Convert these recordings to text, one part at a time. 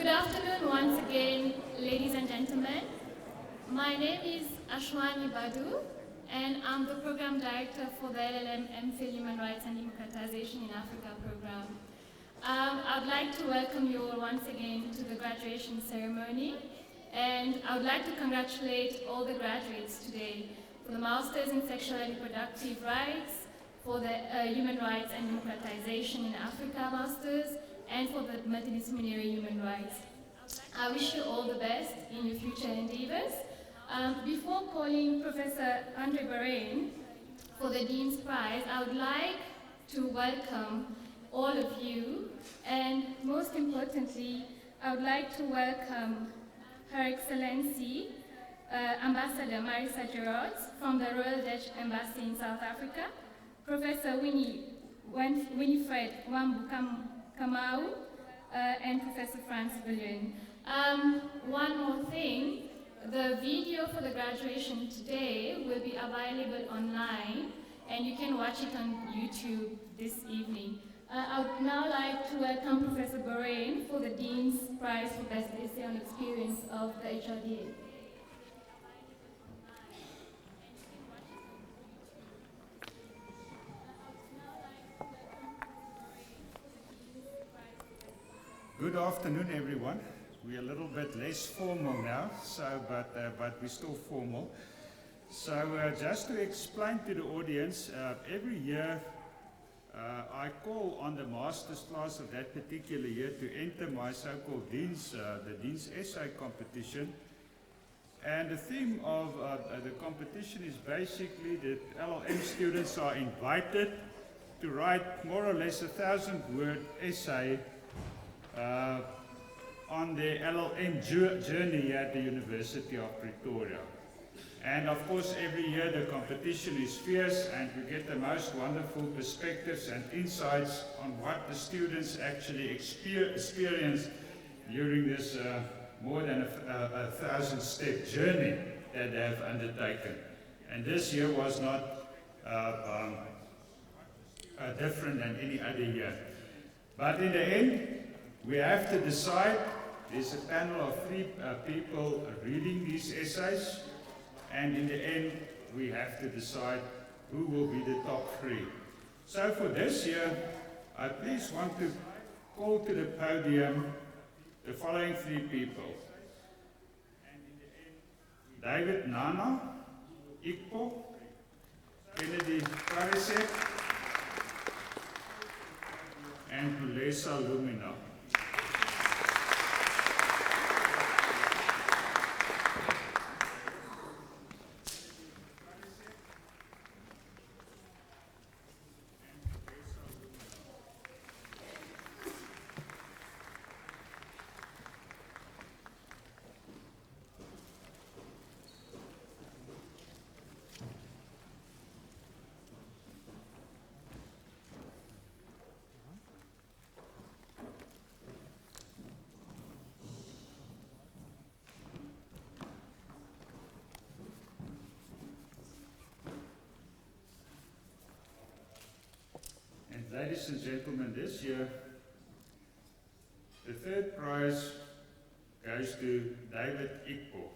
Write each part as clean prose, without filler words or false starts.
Good afternoon once again, ladies and gentlemen. My name is Ashwani Badu, and I'm the Program Director for the LLM MPhil Human Rights and Democratization in Africa program. I would like to welcome you all once again to the graduation ceremony, and I would like to congratulate all the graduates today for the Masters in Sexual and Reproductive Rights, for the Human Rights and Democratization in Africa Masters, and for the Multidisciplinary Human Rights. I wish you all the best in your future endeavors. Before calling Professor Andre Barain for the Dean's Prize, I would like to welcome all of you, and most importantly, I would like to welcome Her Excellency Ambassador Marisa Gerards from the Royal Dutch Embassy in South Africa, Professor Winifred Wambu-Kamau, and Professor Franz Viljoen. One more thing, the video for the graduation today will be available online, and you can watch it on YouTube this evening. I would now like to welcome Professor Barain for the Dean's Prize for Best Essay on Experience of the HRDA. Good afternoon, everyone. We're a little bit less formal now, but we're still formal. So just to explain to the audience, every year I call on the master's class of that particular year to enter my so-called the Dean's Essay competition. And the theme of the competition is basically that LLM students are invited to write more or less 1,000-word essay on their LLM journey at the University of Pretoria. And of course, every year the competition is fierce, and we get the most wonderful perspectives and insights on what the students actually experience during this more than a 1,000-step journey that they have undertaken. And this year was not different than any other year. But in the end, we have to decide. There's a panel of 3 people reading these essays, and in the end, we have to decide who will be the top 3. So for this year, I please want to call to the podium the following 3 people. David Nana, Ikpo, Kennedy Karisek, and Pulesa Lumina. Ladies and gentlemen, this year, the 3rd prize goes to David Ikpo.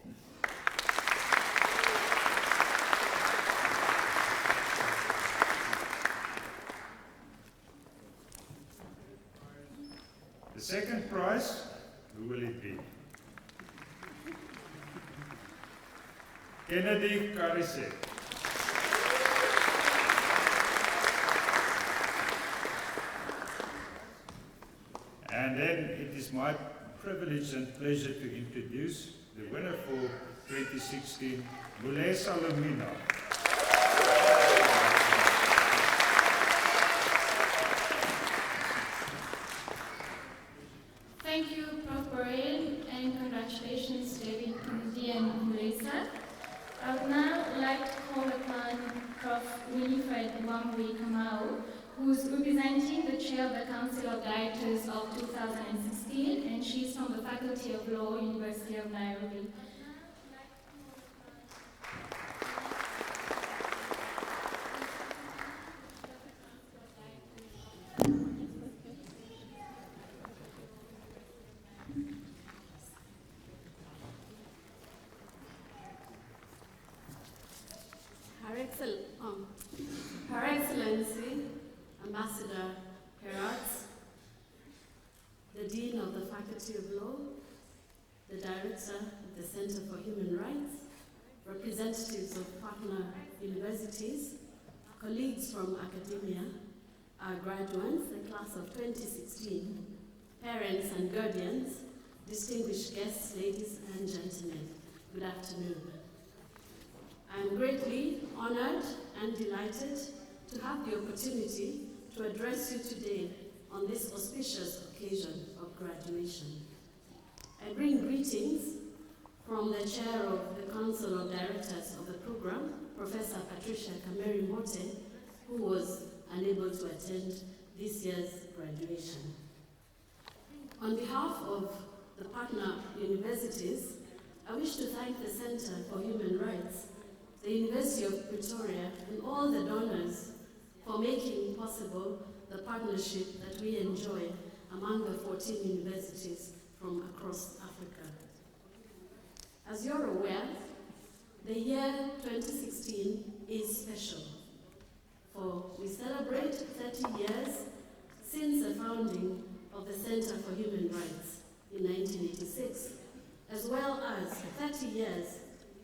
The 2nd prize, who will it be? Kennedy Karisek. And then it is my privilege and pleasure to introduce the winner for 2016, Pulesa Lumina. Thank you, Prof. Barain, and congratulations, David Kundi and Pulesa. I would now like to call upon Prof. Winifred Wambu-Kamau, who's representing the chair of the Council of Directors of 2016, and she's from the Faculty of Law, University of Nairobi. Her Excellency, Ambassador Herat, the Dean of the Faculty of Law, the Director of the Center for Human Rights, representatives of partner universities, colleagues from academia, our graduates, the class of 2016, parents and guardians, distinguished guests, ladies and gentlemen, good afternoon. I'm greatly honored and delighted to have the opportunity to address you today on this auspicious occasion of graduation. I bring greetings from the chair of the Council of Directors of the program, Professor Patricia Kameri Mote, who was unable to attend this year's graduation. On behalf of the partner universities, I wish to thank the Center for Human Rights, the University of Pretoria, and all the donors for making possible the partnership that we enjoy among the 14 universities from across Africa. As you're aware, the year 2016 is special, for we celebrate 30 years since the founding of the Center for Human Rights in 1986, as well as 30 years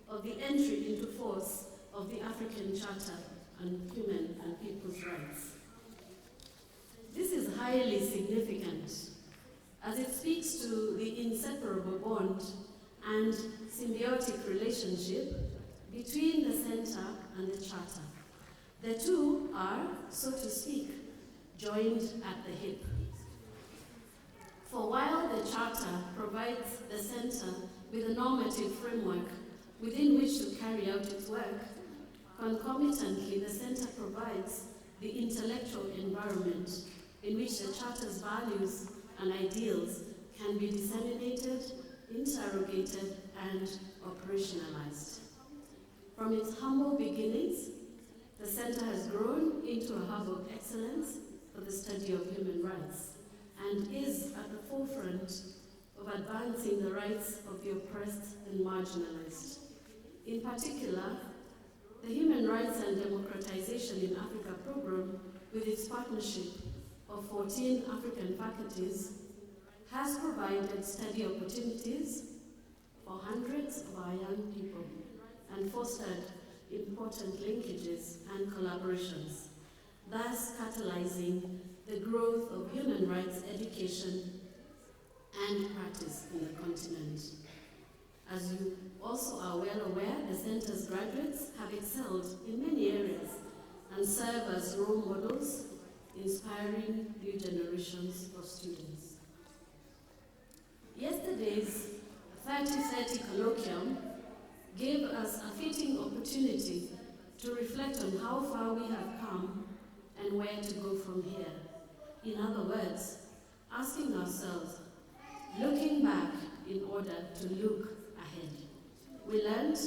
of the entry into force of the African Charter on Human and People's Rights. This is highly significant, as it speaks to the inseparable bond and symbiotic relationship between the Center and the Charter. The two are, so to speak, joined at the hip. For while the Charter provides the Center with a normative framework within which to carry out its work, concomitantly the Center provides the intellectual environment in which the Charter's values and ideals can be disseminated, interrogated, and operationalized. From its humble beginnings, the Center has grown into a hub of excellence for the study of human rights and is at the forefront of advancing the rights of the oppressed and marginalized. In particular, the Human Rights and Democratization in Africa program, with its partnership of 14 African faculties, has provided study opportunities for hundreds of our young people and fostered important linkages and collaborations, thus catalyzing the growth of human rights education and practice in the continent. As you also are well aware, the Center's graduates have excelled in many areas and serve as role models, inspiring new generations of students. Yesterday's 3030 colloquium gave us a fitting opportunity to reflect on how far we have come and where to go from here. In other words, asking ourselves, looking back in order to look ahead. We learned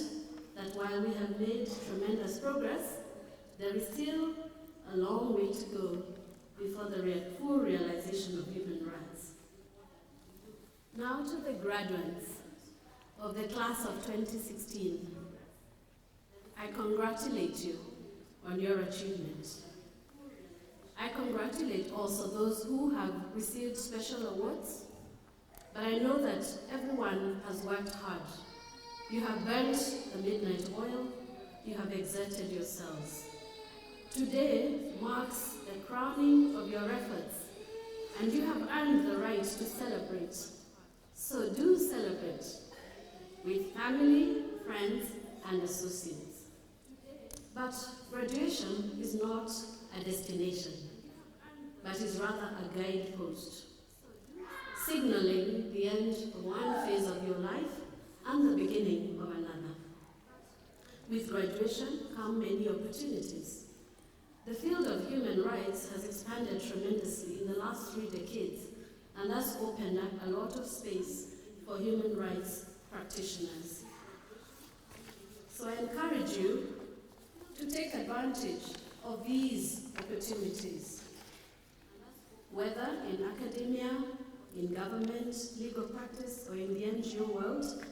that while we have made tremendous progress, there is still a long way to go before the full realization of human rights. Now to the graduates of the class of 2016. I congratulate you on your achievement. I congratulate also those who have received special awards, but I know that everyone has worked hard. You have burnt the midnight oil, you have exerted yourselves. Today marks the crowning of your efforts, and you have earned the right to celebrate. So do celebrate with family, friends, and associates. But graduation is not a destination, but is rather a guidepost, signaling the end of one phase of your life and the beginning of another. With graduation come many opportunities. The field of human rights has expanded tremendously in the last 3 decades, and thus opened up a lot of space for human rights practitioners. So I encourage you to take advantage of these opportunities, whether in academia, in government, legal practice, or in the NGO world,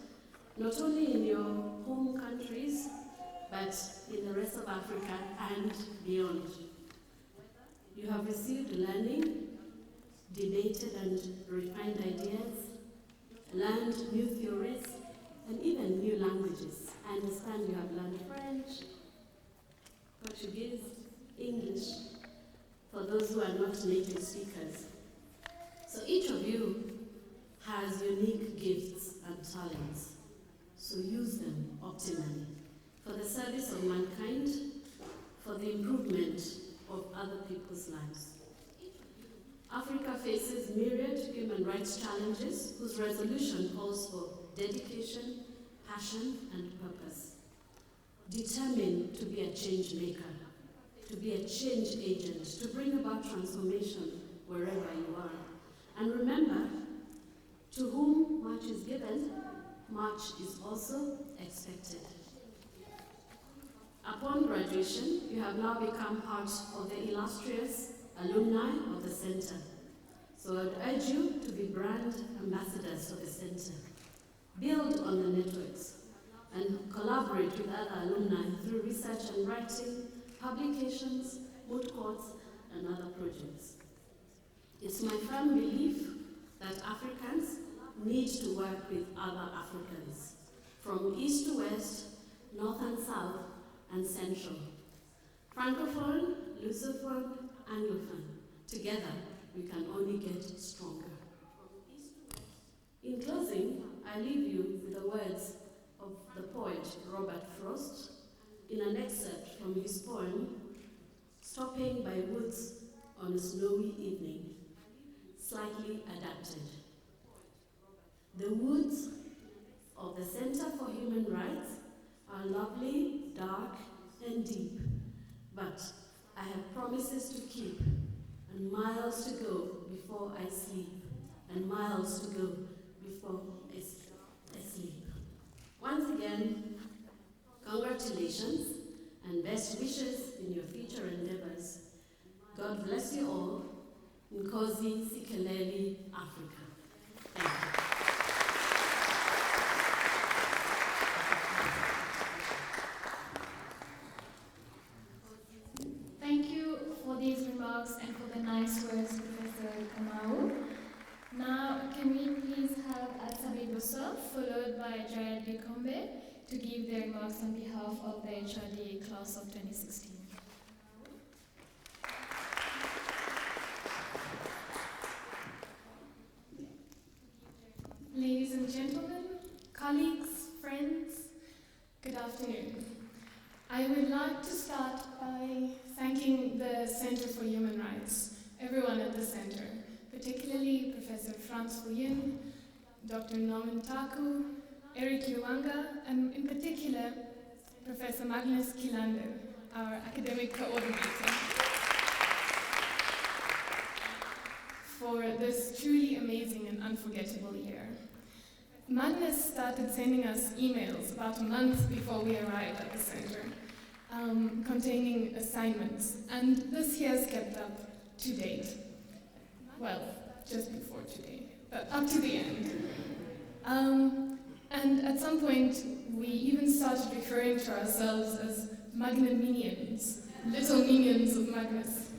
not only in your home countries, but in the rest of Africa and beyond. You have received learning, debated and refined ideas, learned new theories, and even new languages. I understand you have learned French, Portuguese, English, for those who are not native speakers. So each of you has unique gifts and talents, so use them optimally for the service of mankind, for the improvement of other people's lives. Africa faces myriad human rights challenges whose resolution calls for dedication, passion, and purpose. Determined to be a change maker, to be a change agent, to bring about transformation wherever you are. And remember, to whom much is given, much is also expected. Upon graduation, you have now become part of the illustrious alumni of the Center. So I'd urge you to be brand ambassadors for the Center. Build on the networks and collaborate with other alumni through research and writing, publications, moot courts, and other projects. It's my firm belief that Africans need to work with other Africans, from east to west, north and south, and central. Francophone, Lusophone, Anglophone. Together, we can only get stronger. In closing, I leave you with the words of the poet Robert Frost in an excerpt from his poem, Stopping by Woods on a Snowy Evening, slightly adapted. The woods of the Center for Human Rights are lovely, dark, and deep, but I have promises to keep, and miles to go before I sleep, and miles to go before I sleep. Once again, congratulations and best wishes in your future endeavors. God bless you all. Nkosi Sikeleli, Africa. Thank you. Thank you for these remarks and for the nice words, Professor Kamau. Now, can we please have Atsabe Bosso, followed by Jared Bikombe, to give their remarks on behalf of the HRD class of 2016. Ladies and gentlemen, colleagues, friends, good afternoon. I would like to start by thanking the Center for Human Rights, everyone at the Center, particularly Professor Frans Viljoen, Dr. Norman Taku, Eric Luanga, and in particular, Professor Magnus Kilander, our academic coordinator, for this truly amazing and unforgettable year. Magnus started sending us emails about a month before we arrived at the Center, containing assignments, and this year's kept up to date. Well, just before today, but up to the end. And at some point, we even started referring to ourselves as Magna Minions, little minions of Magnus.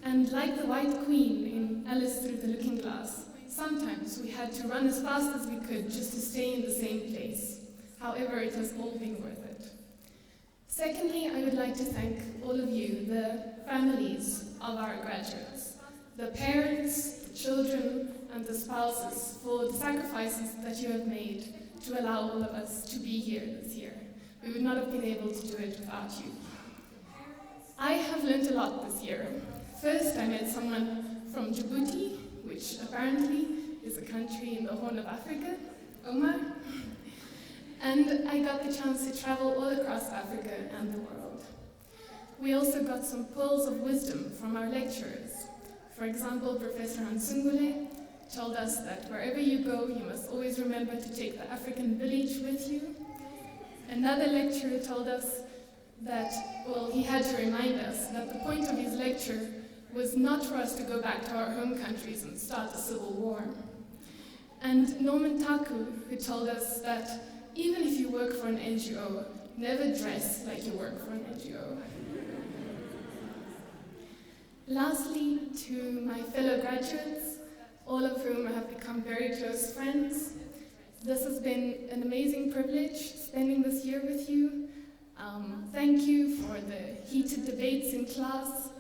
And like the White Queen in Alice Through the Looking Glass, sometimes we had to run as fast as we could just to stay in the same place. However, it has all been worth it. Secondly, I would like to thank all of you, the families of our graduates, the parents, the children, and the spouses for the sacrifices that you have made to allow all of us to be here this year. We would not have been able to do it without you. I have learned a lot this year. First, I met someone from Djibouti, which apparently is a country in the Horn of Africa, Omar. And I got the chance to travel all across Africa and the world. We also got some pearls of wisdom from our lecturers. For example, Professor Hansungule told us that wherever you go, you must always remember to take the African village with you. Another lecturer told us that, well, he had to remind us that the point of his lecture was not for us to go back to our home countries and start a civil war. And Norman Taku, who told us that even if you work for an NGO, never dress like you work for an NGO. Lastly, to my fellow graduates, all of whom have become very close friends, this has been an amazing privilege spending this year with you. Thank you for the heated debates in class,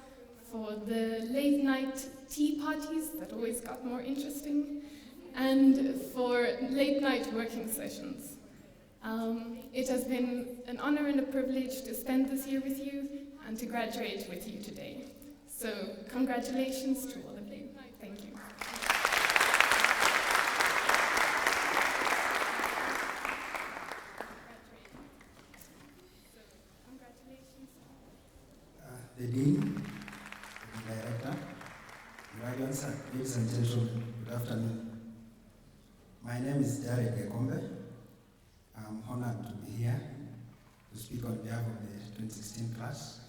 for the late night tea parties that always got more interesting, and for late night working sessions. It has been an honor and a privilege to spend this year with you and to graduate with you today. So congratulations to all of you. Thank you. The Dean, the Director, graduates, ladies and gentlemen, good afternoon. My name is Jared Gekombe. I'm honored to be here to speak on behalf of the 2016 class.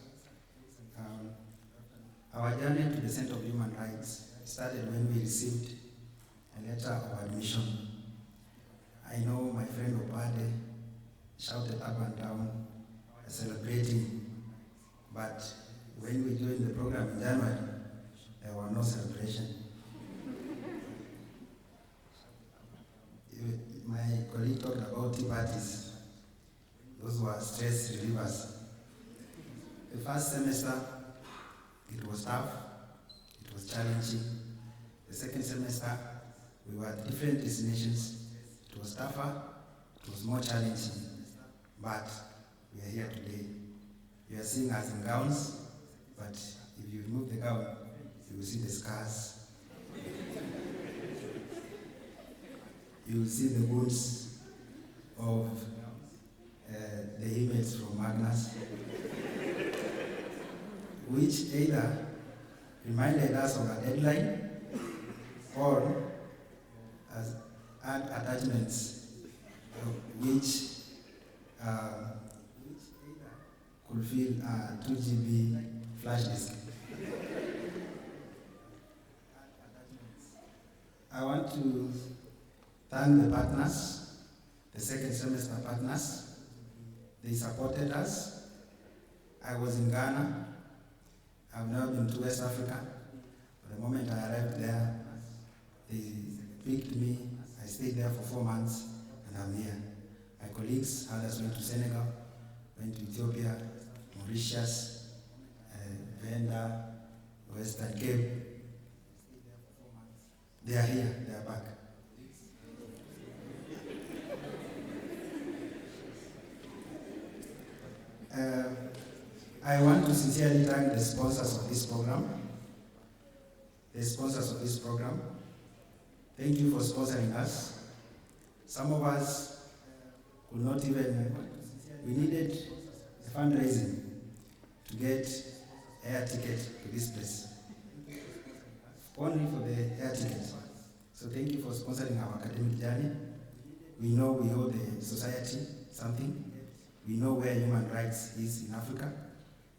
Our journey to the Center of Human Rights started when we received a letter of admission. I know my friend Opade shouted up and down, celebrating, but when we joined the program in January, there was no celebration. My colleague talked about tea parties. Those were stress relievers. The first semester, it was tough, it was challenging. The second semester, we were at different destinations. It was tougher, it was more challenging. But we are here today. You are seeing us in gowns, but if you remove the gown, you will see the scars. You will see the wounds of the emails from Magnus, which either reminded us of a deadline or as add attachments which could fill a 2 GB flash disk. I want to thank the partners, the second semester partners. They supported us. I was in Ghana. I've never been to West Africa. But the moment I arrived there, they picked me. I stayed there for 4 months, and I'm here. My colleagues, others went to Senegal, went to Ethiopia, Mauritius, Venda, Western Cape. They are here, they are back. I want to sincerely thank the sponsors of this program. The sponsors of this program. Thank you for sponsoring us. Some of us could not even, we needed a fundraising to get air ticket to this place. Only for the air ticket. So thank you for sponsoring our academic journey. We know we owe the society something. We know where human rights is in Africa.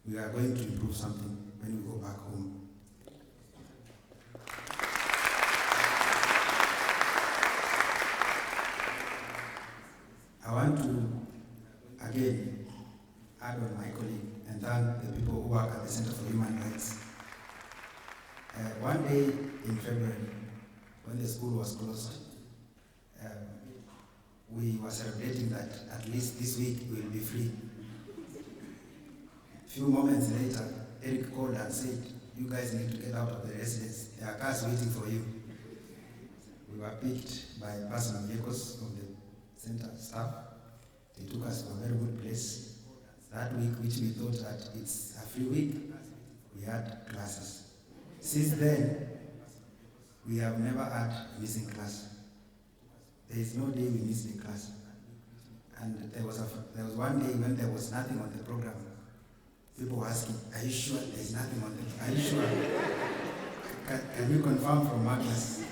We are going to improve something when we go back home. I want to, again, add on my colleague and thank the people who work at the Center for Human Rights. One day in February, when the school was closed, we were celebrating that at least this week we will be free. A few moments later, Eric called and said, you guys need to get out of the residence. There are cars waiting for you. We were picked by personal vehicles of the center staff. They took us to a very good place. That week, which we thought that it's a free week, we had classes. Since then, we have never had a missing class. There is no day we missed a class. And there was one day when there was nothing on the program. People were asking, are you sure there is nothing on the program? Are you sure? Can you confirm from Magnus?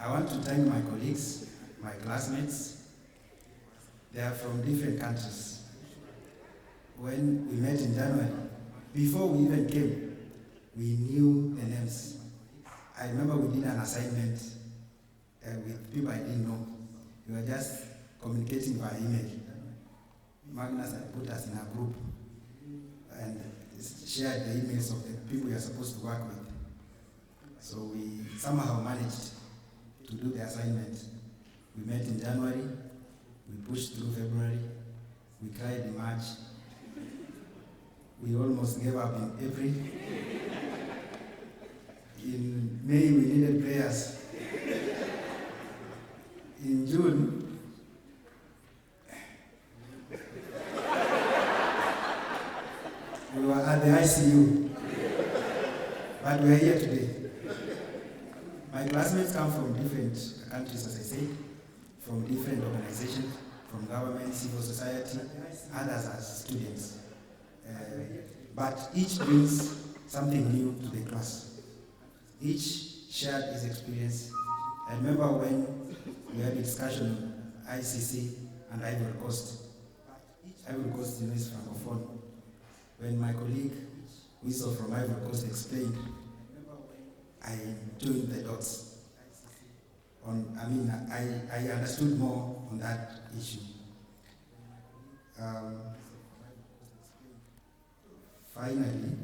I want to thank my colleagues, my classmates. They are from different countries. When we met in January, before we even came, we knew the names. I remember we did an assignment with people I didn't know. We were just communicating via email. Magnus had put us in a group and shared the emails of the people we are supposed to work with. So we somehow managed to do the assignment. We met in January, we pushed through February, we cried in March, we almost gave up in April. In May, we needed prayers. In June, we were at the ICU, but we are here today. My classmates come from different countries, as I said, from different organizations, from government, civil society, others as students. But each brings something new to the class. Each shared his experience. I remember when we had a discussion on ICC and Ivory Coast. Ivory Coast, is Francophone. When my colleague, who is from Ivory Coast, explained, I joined the dots. I understood more on that issue. Finally,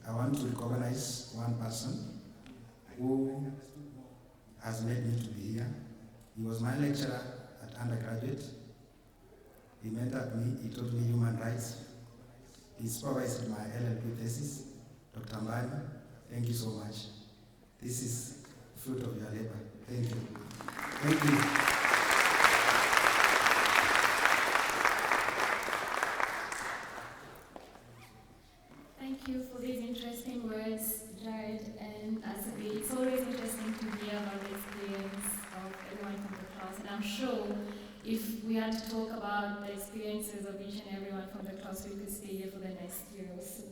I want to recognize one person who has made me to be here. He was my lecturer at undergraduate. He mentored me, he taught me human rights. He supervised my LLB thesis. Dr. Mbani, thank you so much. This is fruit of your labor. Thank you. Thank you. Thank you for these interesting words, Jared and Asabi. It's always interesting to hear about the experience of everyone from the class, and I'm sure if we had to talk about the experiences of each and everyone from the class, we could stay here for the next year or so.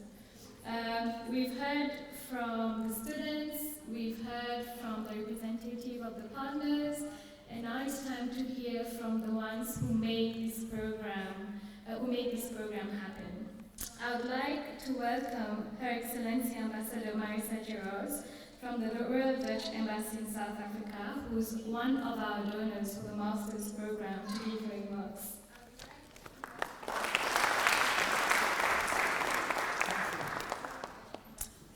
We've heard from the students, we've heard from the representative of the partners, and now it's time to hear from the ones who make this program happen. I would like to welcome Her Excellency Ambassador Marisa Gerards from the Royal Dutch Embassy in South Africa, who's one of our donors for the Master's program, to give her remarks.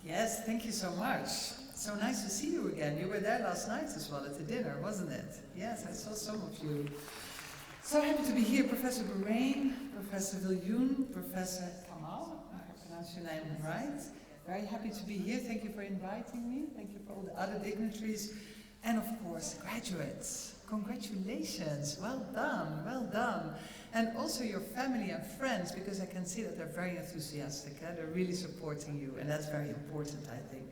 Yes, thank you so much. So nice to see you again. You were there last night as well at the dinner, wasn't it? Yes, I saw some of you. So happy to be here, Professor Bourain, Professor Viljoen, Professor Kamal, I hope I pronounced your name right. Very happy to be here. Thank you for inviting me. Thank you for all the other dignitaries. And of course, graduates. Congratulations. Well done, well done. And also your family and friends, because I can see that they're very enthusiastic. They're really supporting you, and that's very important, I think.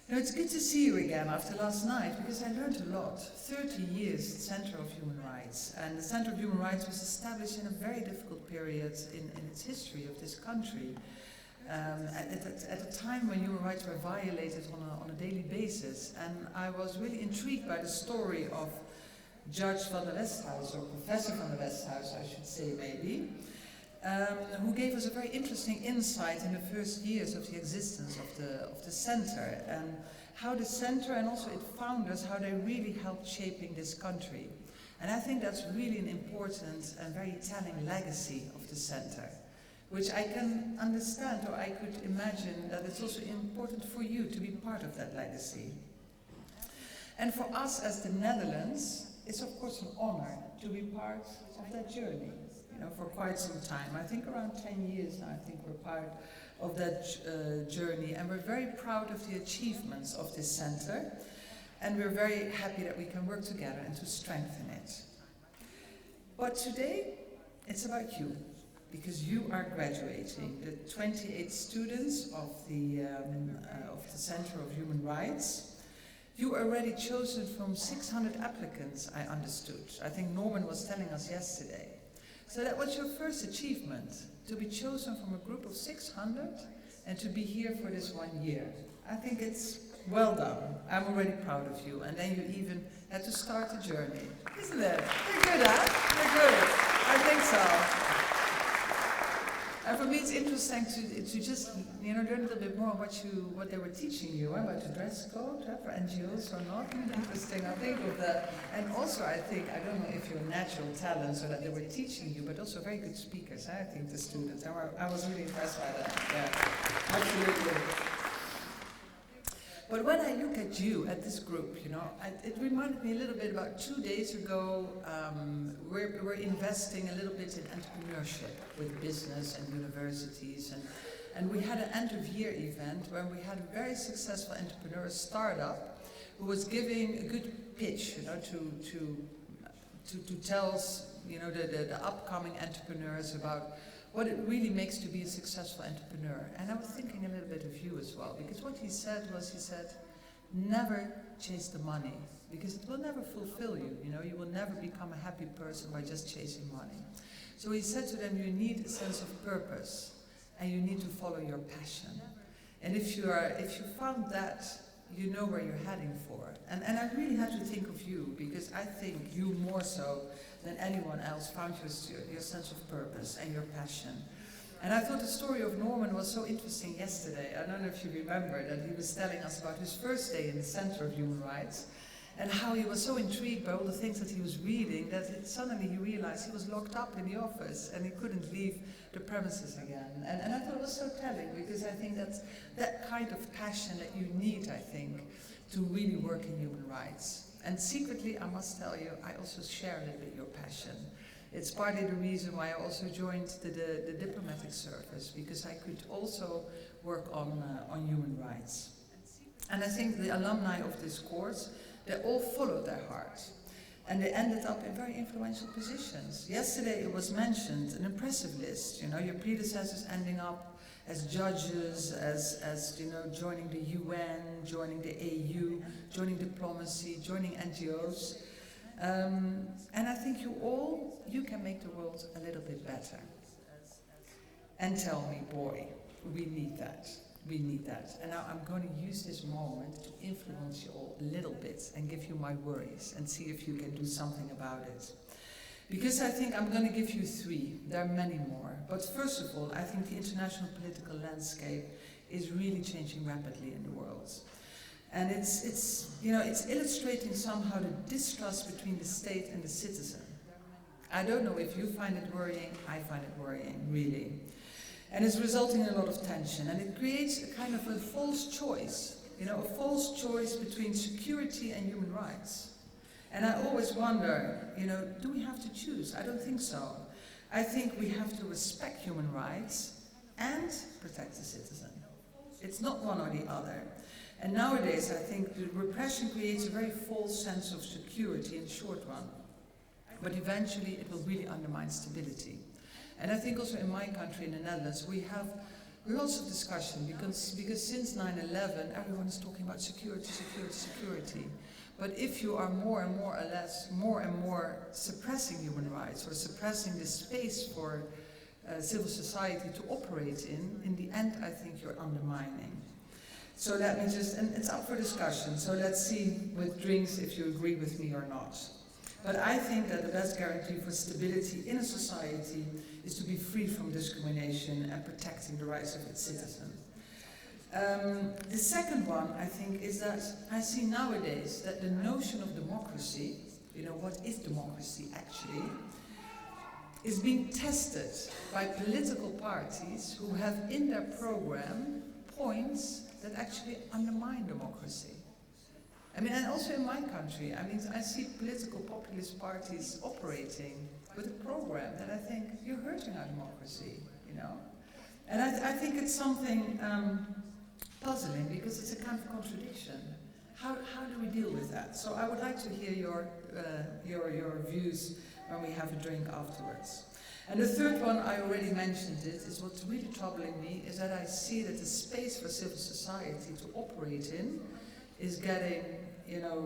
Now, it's good to see you again after last night, because I learned a lot. 30 years Center of Human Rights, and the Center of Human Rights was established in a very difficult period in its history of this country. At a time when human rights were violated on a daily basis, and I was really intrigued by the story of Judge van der Westhuis, or Professor van der Westhuis, I should say maybe, who gave us a very interesting insight in the first years of the existence of the center, and how the center and also its founders, how they really helped shaping this country. And I think that's really an important and very telling legacy of the center, which I can understand, or I could imagine that it's also important for you to be part of that legacy. And for us as the Netherlands, it's of course an honor to be part of that journey, for quite some time. I think around 10 years now, I think we're part of that journey, and we're very proud of the achievements of this center, and we're very happy that we can work together and to strengthen it. But today, it's about you, because you are graduating, the 28 students of the Center of Human Rights. You were already chosen from 600 applicants, I understood. I think Norman was telling us yesterday. So that was your first achievement, to be chosen from a group of 600 and to be here for this 1 year. I think it's well done. I'm already proud of you. And then you even had to start the journey, isn't it? You're good, huh? You're good. I think so. And for me, it's interesting to just learn a little bit more what they were teaching you about the dress code for NGOs or not. Interesting, I think of that. And also, I don't know if you're natural talents or that they were teaching you, but also very good speakers. I think the students. I was really impressed by that. Yeah, absolutely. But when I look at you, at this group, it reminded me a little bit about 2 days ago. We're investing a little bit in entrepreneurship with business and universities, and we had an end of year event where we had a very successful entrepreneur startup who was giving a good pitch, to tell the upcoming entrepreneurs about what it really makes to be a successful entrepreneur. And I was thinking a little bit of you as well, because what he said, never chase the money, because it will never fulfill you, you will never become a happy person by just chasing money. So he said to them, you need a sense of purpose, and you need to follow your passion. And if you found that, you know where you're heading for. And I really had to think of you, because I think you more so than anyone else found your sense of purpose and your passion. And I thought the story of Norman was so interesting yesterday. I don't know if you remember that he was telling us about his first day in the Center of Human Rights, and how he was so intrigued by all the things that he was reading that suddenly he realized he was locked up in the office and he couldn't leave the premises again. And I thought it was so telling, because I think that's that kind of passion that you need, I think, to really work in human rights. And secretly, I must tell you, I also share a little bit your passion. It's partly the reason why I also joined the diplomatic service, because I could also work on human rights. And I think the alumni of this course, they all followed their heart. And they ended up in very influential positions. Yesterday it was mentioned, an impressive list, your predecessors ending up as judges, as joining the UN, joining the AU, joining diplomacy, joining NGOs. And I think you can make the world a little bit better. And tell me, boy, we need that. We need that. And now I'm going to use this moment to influence you all a little bit and give you my worries and see if you can do something about it. Because I think I'm going to give you 3. There are many more. But first of all, I think the international political landscape is really changing rapidly in the world. And it's illustrating somehow the distrust between the state and the citizen. I don't know if you find it worrying. I find it worrying, really. And it's resulting in a lot of tension. And it creates a kind of a false choice, a false choice between security and human rights. And I always wonder, do we have to choose? I don't think so. I think we have to respect human rights and protect the citizen. It's not one or the other. And nowadays, I think the repression creates a very false sense of security in the short run. But eventually, it will really undermine stability. And I think also in my country, in the Netherlands, we have lots of discussion, because since 9/11, everyone is talking about security, security, security. But if you are more and more suppressing human rights, or suppressing the space for civil society to operate in the end, I think you're undermining. So let me and it's up for discussion, so let's see with drinks if you agree with me or not. But I think that the best guarantee for stability in a society is to be free from discrimination and protecting the rights of its citizens. The second one, I think, is that I see nowadays that the notion of democracy, what is democracy actually, is being tested by political parties who have in their program points that actually undermine democracy. And also in my country, I see political populist parties operating with a program that I think you're hurting our democracy, And I think it's something puzzling, because it's a kind of contradiction. How do we deal with that? So I would like to hear your views when we have a drink afterwards. And the third one, I already mentioned it, is what's really troubling me, is that I see that the space for civil society to operate in is getting,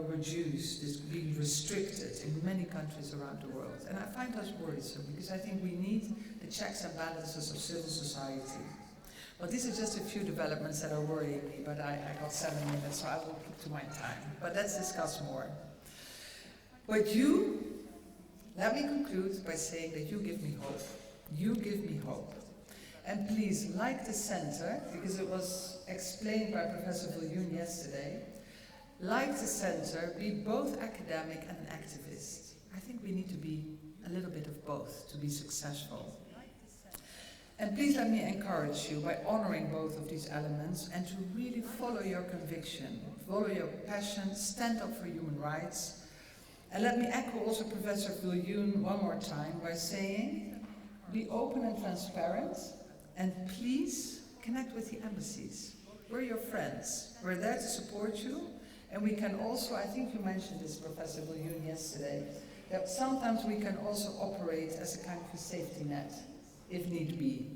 reduced, is being restricted in many countries around the world. And I find that worrisome, because I think we need the checks and balances of civil society. But these are just a few developments that are worrying me, but I got 7 minutes, so I will keep to my time. But let's discuss more. But let me conclude by saying that you give me hope. You give me hope. And please, like the center, because it was explained by Professor Viljoen yesterday, like the center, be both academic and an activist. I think we need to be a little bit of both to be successful. And please let me encourage you by honoring both of these elements and to really follow your conviction, follow your passion, stand up for human rights. And let me echo also Professor Viljoen one more time by saying, be open and transparent, and please connect with the embassies. We're your friends. We're there to support you. And we can also, I think you mentioned this, Professor Viljoen, yesterday, that sometimes we can also operate as a kind of a safety net, if need be.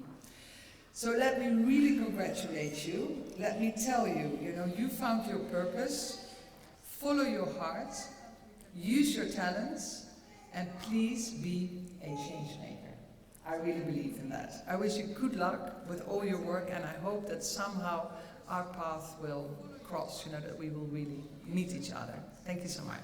So let me really congratulate you. Let me tell you, you found your purpose, follow your heart, use your talents, and please be a change maker. I really believe in that. I wish you good luck with all your work, and I hope that somehow our path will cross, that we will really meet each other. Thank you so much.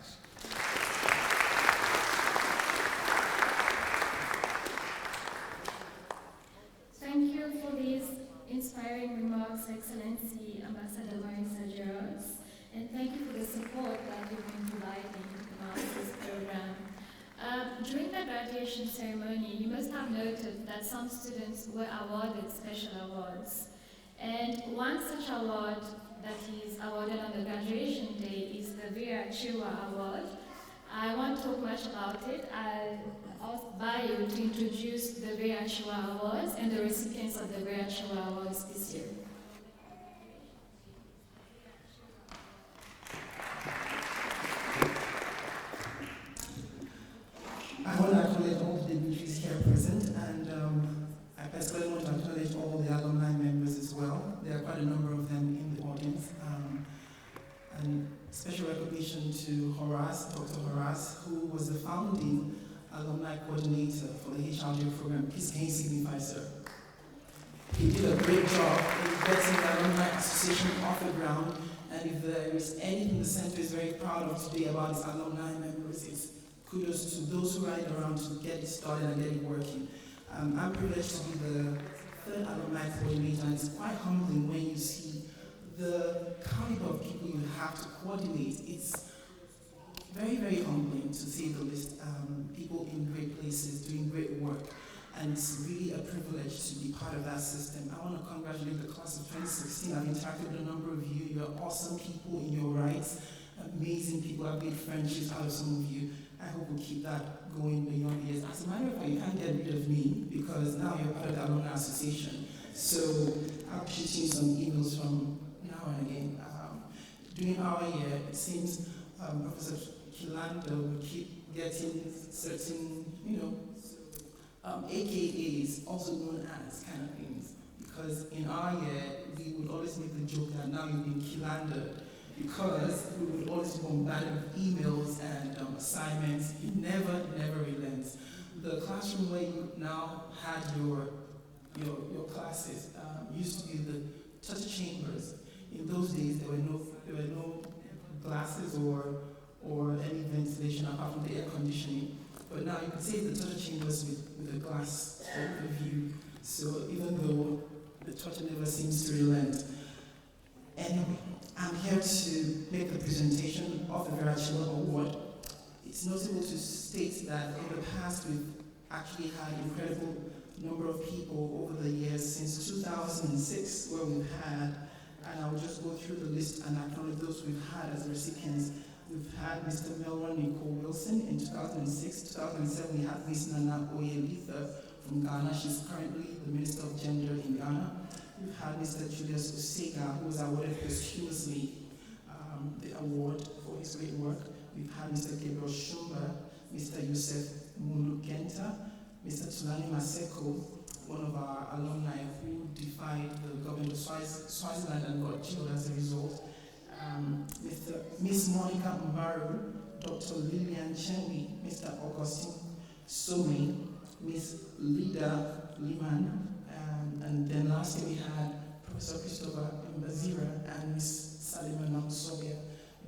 Thank you for these inspiring remarks, Excellency Ambassador Marisa Gerards, and thank you for the support that you've been providing the master's program. During the graduation ceremony, you must have noted that some students were awarded special awards. And one such award that is awarded on the graduation day is the Vera Chiwa Award. I won't talk much about it. I'll ask Bayo to introduce the Vera Chiwa Awards and the recipients of the Vera Chiwa Awards this year. I want to acknowledge all the dignitaries here present, and I personally want to acknowledge all the alumni members as well. There are quite a number of them in the audience. And special recognition to Horace, Dr. Horace, who was the founding alumni coordinator for the HRD program. Please can you signify, sir? He did a great job in getting the Alumni Association off the ground, and if there is anything the center is very proud of today about its alumni members, it's kudos to those who ride around to get it started and get it working. I'm privileged to be the third alumni coordinator, and it's quite humbling when you see the caliber of people you have to coordinate. It's very, very humbling, to say the least. People in great places doing great work, and it's really a privilege to be part of that system. I want to congratulate the class of 2016. I've interacted with a number of you. You're awesome people in your rights, amazing people. I've made friendships out of some of you. I hope we'll keep that going beyond years. As a matter of fact, you can't get rid of me because now you're part of the Alumni Association. So I'll shoot you some emails from now and again. During our year, it seems Professor Kilanda will keep getting certain, AKAs, also known as kind of things. Because in our year, we would always make the joke that now you've been Kilandered, because we would always bombard with emails and assignments. It never relents. The classroom where you now had your classes used to be the torture chambers. In those days, there were no glasses or any ventilation apart from the air conditioning. But now you can see the torture chambers with a glass view. So even though the torture never seems to relent. Anyway, I'm here to make the presentation of the Vera Chiwa Award. It's notable to state that in the past we've actually had incredible number of people over the years since 2006 where we've had, and I'll just go through the list and acknowledge those we've had as recipients. We've had Mr. Melron Nicole Wilson in 2006. 2007 we had Miss Nana Oyelitha from Ghana. She's currently the Minister of Gender in Ghana. We've had Mr. Julius Osega, who was awarded posthumously the award for his great work. We've had Mr. Gabriel Shumba, Mr. Yusuf Mulugenta, Mr. Tulani Maseko, one of our alumni who defied the government of Swaziland and got jailed as a result. Miss Monica Mbaru, Dr. Lillian Chenwi, Mr. Augustine Somi, Miss Lida Liman, and then lastly we had Professor Christopher Mbazira and Miss Salima Namsobia.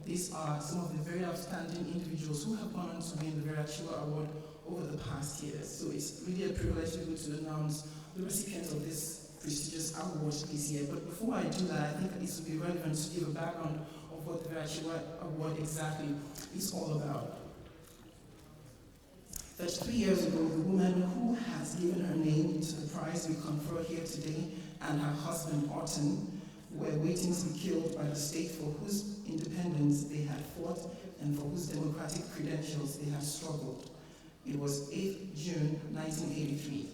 These are some of the very outstanding individuals who have gone on to win the Vera Chiwa Award over the past years. So it's really a privilege to be able to announce the recipients of this prestigious award this year. But before I do that, I think it would be relevant to give a background of what the Verachiwa Award exactly is all about. 33 years ago, the woman who has given her name to the prize we confer here today and her husband, Orton, were waiting to be killed by the state for whose independence they had fought and for whose democratic credentials they had struggled. It was 8th June 1983.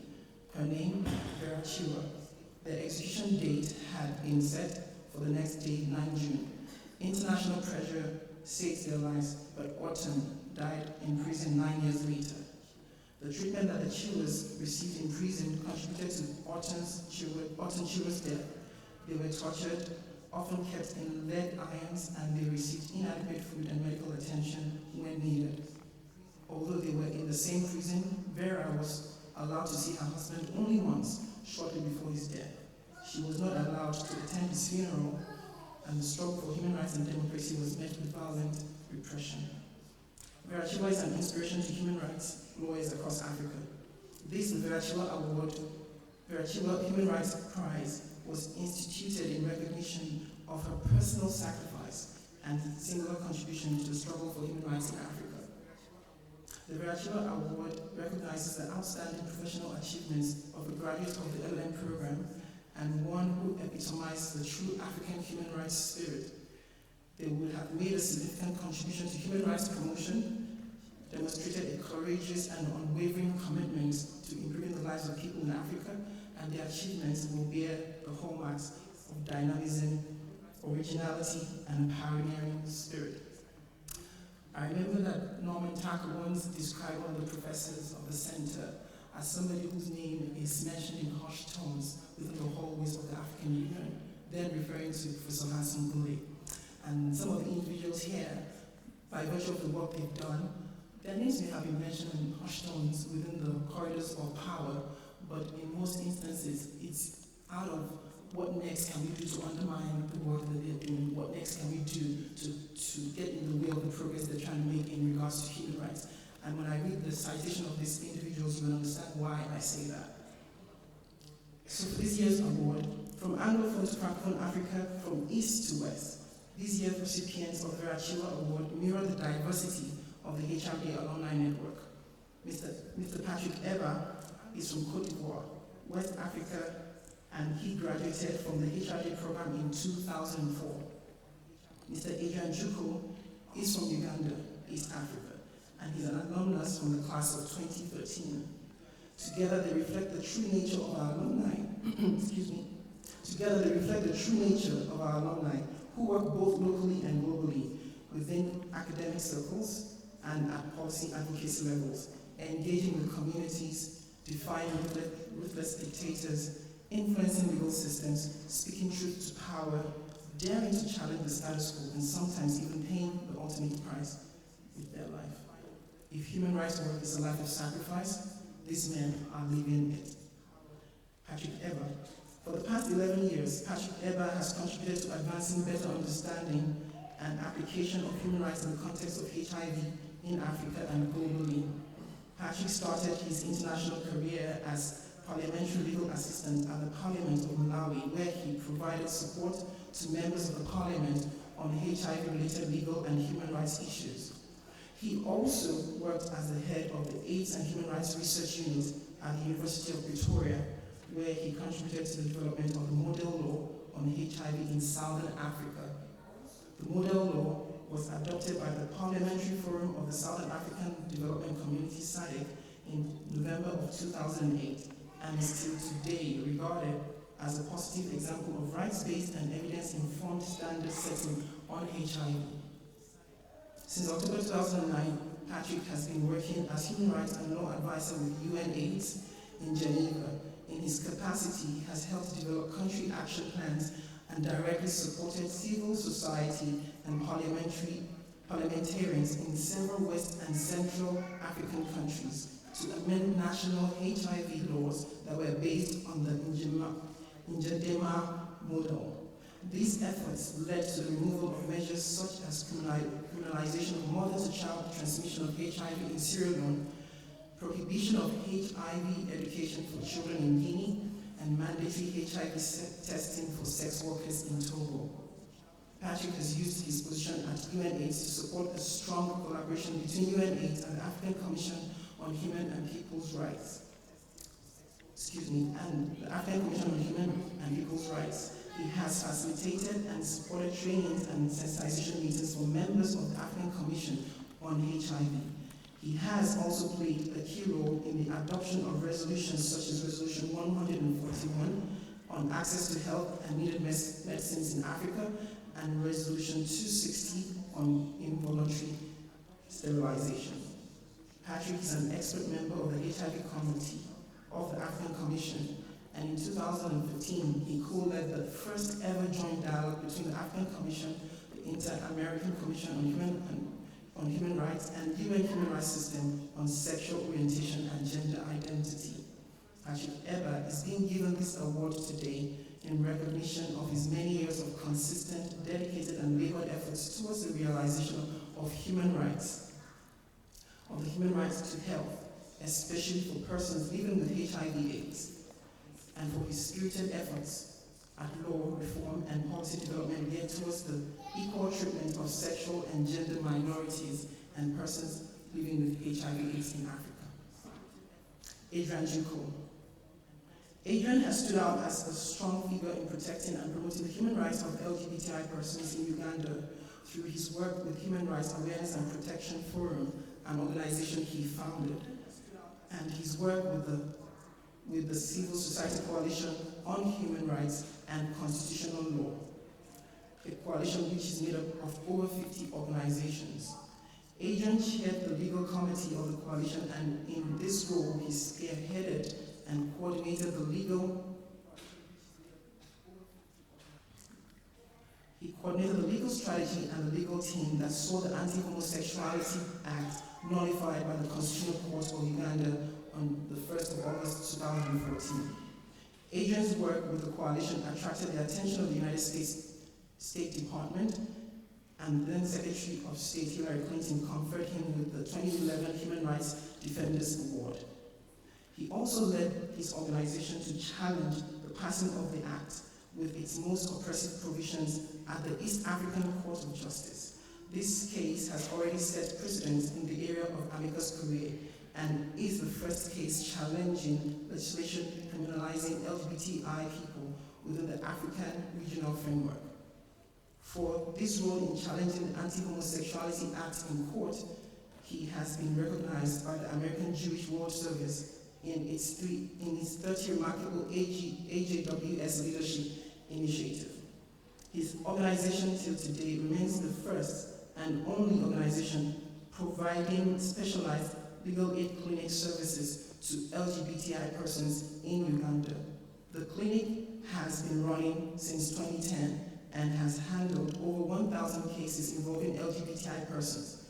Her name, Verachiwa. The execution date had been set for the next day, 9 June. International pressure saved their lives, but Orton died in prison 9 years later. The treatment that the Chiwas received in prison contributed to Orton Chiwa's death. They were tortured, often kept in lead irons, and they received inadequate food and medical attention when needed. Although they were in the same prison, Vera was allowed to see her husband only once, shortly before his death. She was not allowed to attend his funeral, and the struggle for human rights and democracy was met with violent repression. Verachiwa is an inspiration to human rights lawyers across Africa. This Verachiwa Award, Verachiwa Human Rights Prize, was instituted in recognition of her personal sacrifice and singular contribution to the struggle for human rights in Africa. The Verachiwa Award recognizes the outstanding professional achievements of a graduate of the LLM program and one who epitomized the true African human rights spirit. They would have made a significant contribution to human rights promotion, demonstrated a courageous and unwavering commitment to improving the lives of people in Africa, and their achievements will bear the hallmarks of dynamism, originality, and a pioneering spirit. I remember that Norman Tucker once described one of the professors of the center as somebody whose name is mentioned in hushed tones within the hallways of the African Union, then referring to Professor Hanson Goulet. And some of the individuals here, by virtue of the work they've done, their names may have been mentioned in hushed tones within the corridors of power, but in most instances, it's out of what next can we do to undermine the work that they're doing, what next can we do to get in the way of the progress they're trying to make in regards to human rights. And when I read the citation of these individuals, you will understand why I say that. So for this year's award, from Anglophone to Francophone Africa, from east to west, these year's recipients of the Verachiwa Award mirror the diversity of the HRD Alumni Network. Mr. Patrick Eba is from Cote d'Ivoire, West Africa, and he graduated from the HRD program in 2004. Mr. Adrian Juko is from Uganda, East Africa, and he's an alumnus from the class of 2013. Together they reflect the true nature of our alumni, excuse me. Together they reflect the true nature of our alumni who work both locally and globally within academic circles and at policy advocacy levels, engaging with communities, defying ruthless dictators, influencing legal systems, speaking truth to power, daring to challenge the status quo, and sometimes even paying the ultimate price with their life. If human rights work is a life of sacrifice, these men are living it. Patrick Eba. For the past 11 years, Patrick Eba has contributed to advancing better understanding and application of human rights in the context of HIV in Africa and globally. Patrick started his international career as parliamentary legal assistant at the Parliament of Malawi, where he provided support to members of the parliament on HIV-related legal and human rights issues. He also worked as the head of the AIDS and Human Rights Research Unit at the University of Pretoria, where he contributed to the development of the model law on HIV in Southern Africa. The model law was adopted by the Parliamentary Forum of the Southern African Development Community SADC in November of 2008 and is still today regarded as a positive example of rights-based and evidence-informed standard setting on HIV. Since October 2009, Patrick has been working as human rights and law advisor with UNAIDS in Geneva. In his capacity, he has helped develop country action plans and directly supported civil society and parliamentarians in several West and Central African countries to amend national HIV laws that were based on the Njadema model. These efforts led to the removal of measures such as criminalization of mother-to-child transmission of HIV in Sierra Leone, prohibition of HIV education for children in Guinea, and mandatory HIV testing for sex workers in Togo. Patrick has used his position at UNAIDS to support a strong collaboration between UNAIDS and the African Commission on Human and People's Rights. And the African Commission on Human and People's Rights. He has facilitated and supported trainings and sensitization meetings for members of the African Commission on HIV. He has also played a key role in the adoption of resolutions such as Resolution 141 on access to health and needed medicines in Africa, and Resolution 260 on involuntary sterilization. Patrick is an expert member of the HIV Committee of the African Commission, and in 2015, he co-led the first ever joint dialogue between the African Commission, the Inter-American Commission on Human Rights, and UN Human Rights System on sexual orientation and gender identity. Patrick Eber is being given this award today in recognition of his many years of consistent, dedicated, and labored efforts towards the realization of human rights, of the human rights to health, especially for persons living with HIV/AIDS, and for his spirited efforts at law reform and policy development geared towards the equal treatment of sexual and gender minorities and persons living with HIV/AIDS in Africa. Adrian Juko. Adrian has stood out as a strong figure in protecting and promoting the human rights of LGBTI persons in Uganda through his work with Human Rights Awareness and Protection Forum, an organization he founded, and his work with the Civil Society Coalition on Human Rights and Constitutional Law, a coalition which is made up of over 50 organizations. Adrian chaired the legal committee of the coalition, and in this role, he spearheaded and coordinated the legal strategy and the legal team that saw the Anti-Homosexuality Act nullified by the Constitutional Court of Uganda on the 1st of August 2014. Adrian's work with the coalition attracted the attention of the United States State Department, and then Secretary of State Hillary Clinton conferred him with the 2011 Human Rights Defenders Award. He also led his organization to challenge the passing of the act with its most oppressive provisions at the East African Court of Justice. This case has already set precedents in the area of amicus curiae and is the first case challenging legislation criminalizing LGBTI people within the African regional framework. For this role in challenging the Anti-Homosexuality Act in court, he has been recognized by the American Jewish World Service in its 30 remarkable AJWS leadership initiative. His organization till today remains the first and only organization providing specialized legal aid clinic services to LGBTI persons in Uganda. The clinic has been running since 2010 and has handled over 1,000 cases involving LGBTI persons,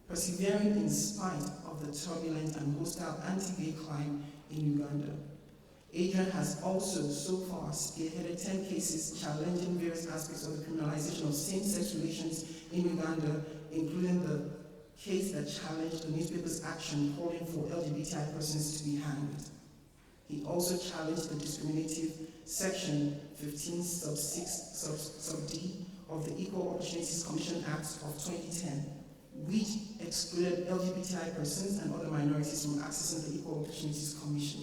persevering in spite of the turbulent and hostile anti-gay climate in Uganda. Adrian has also so far spearheaded 10 cases challenging various aspects of the criminalization of same-sex relations in Uganda, including the case that challenged the newspaper's action calling for LGBTI persons to be hanged. He also challenged the discriminative Section 15 sub 6 sub D of the Equal Opportunities Commission Act of 2010, which excluded LGBTI persons and other minorities from accessing the Equal Opportunities Commission.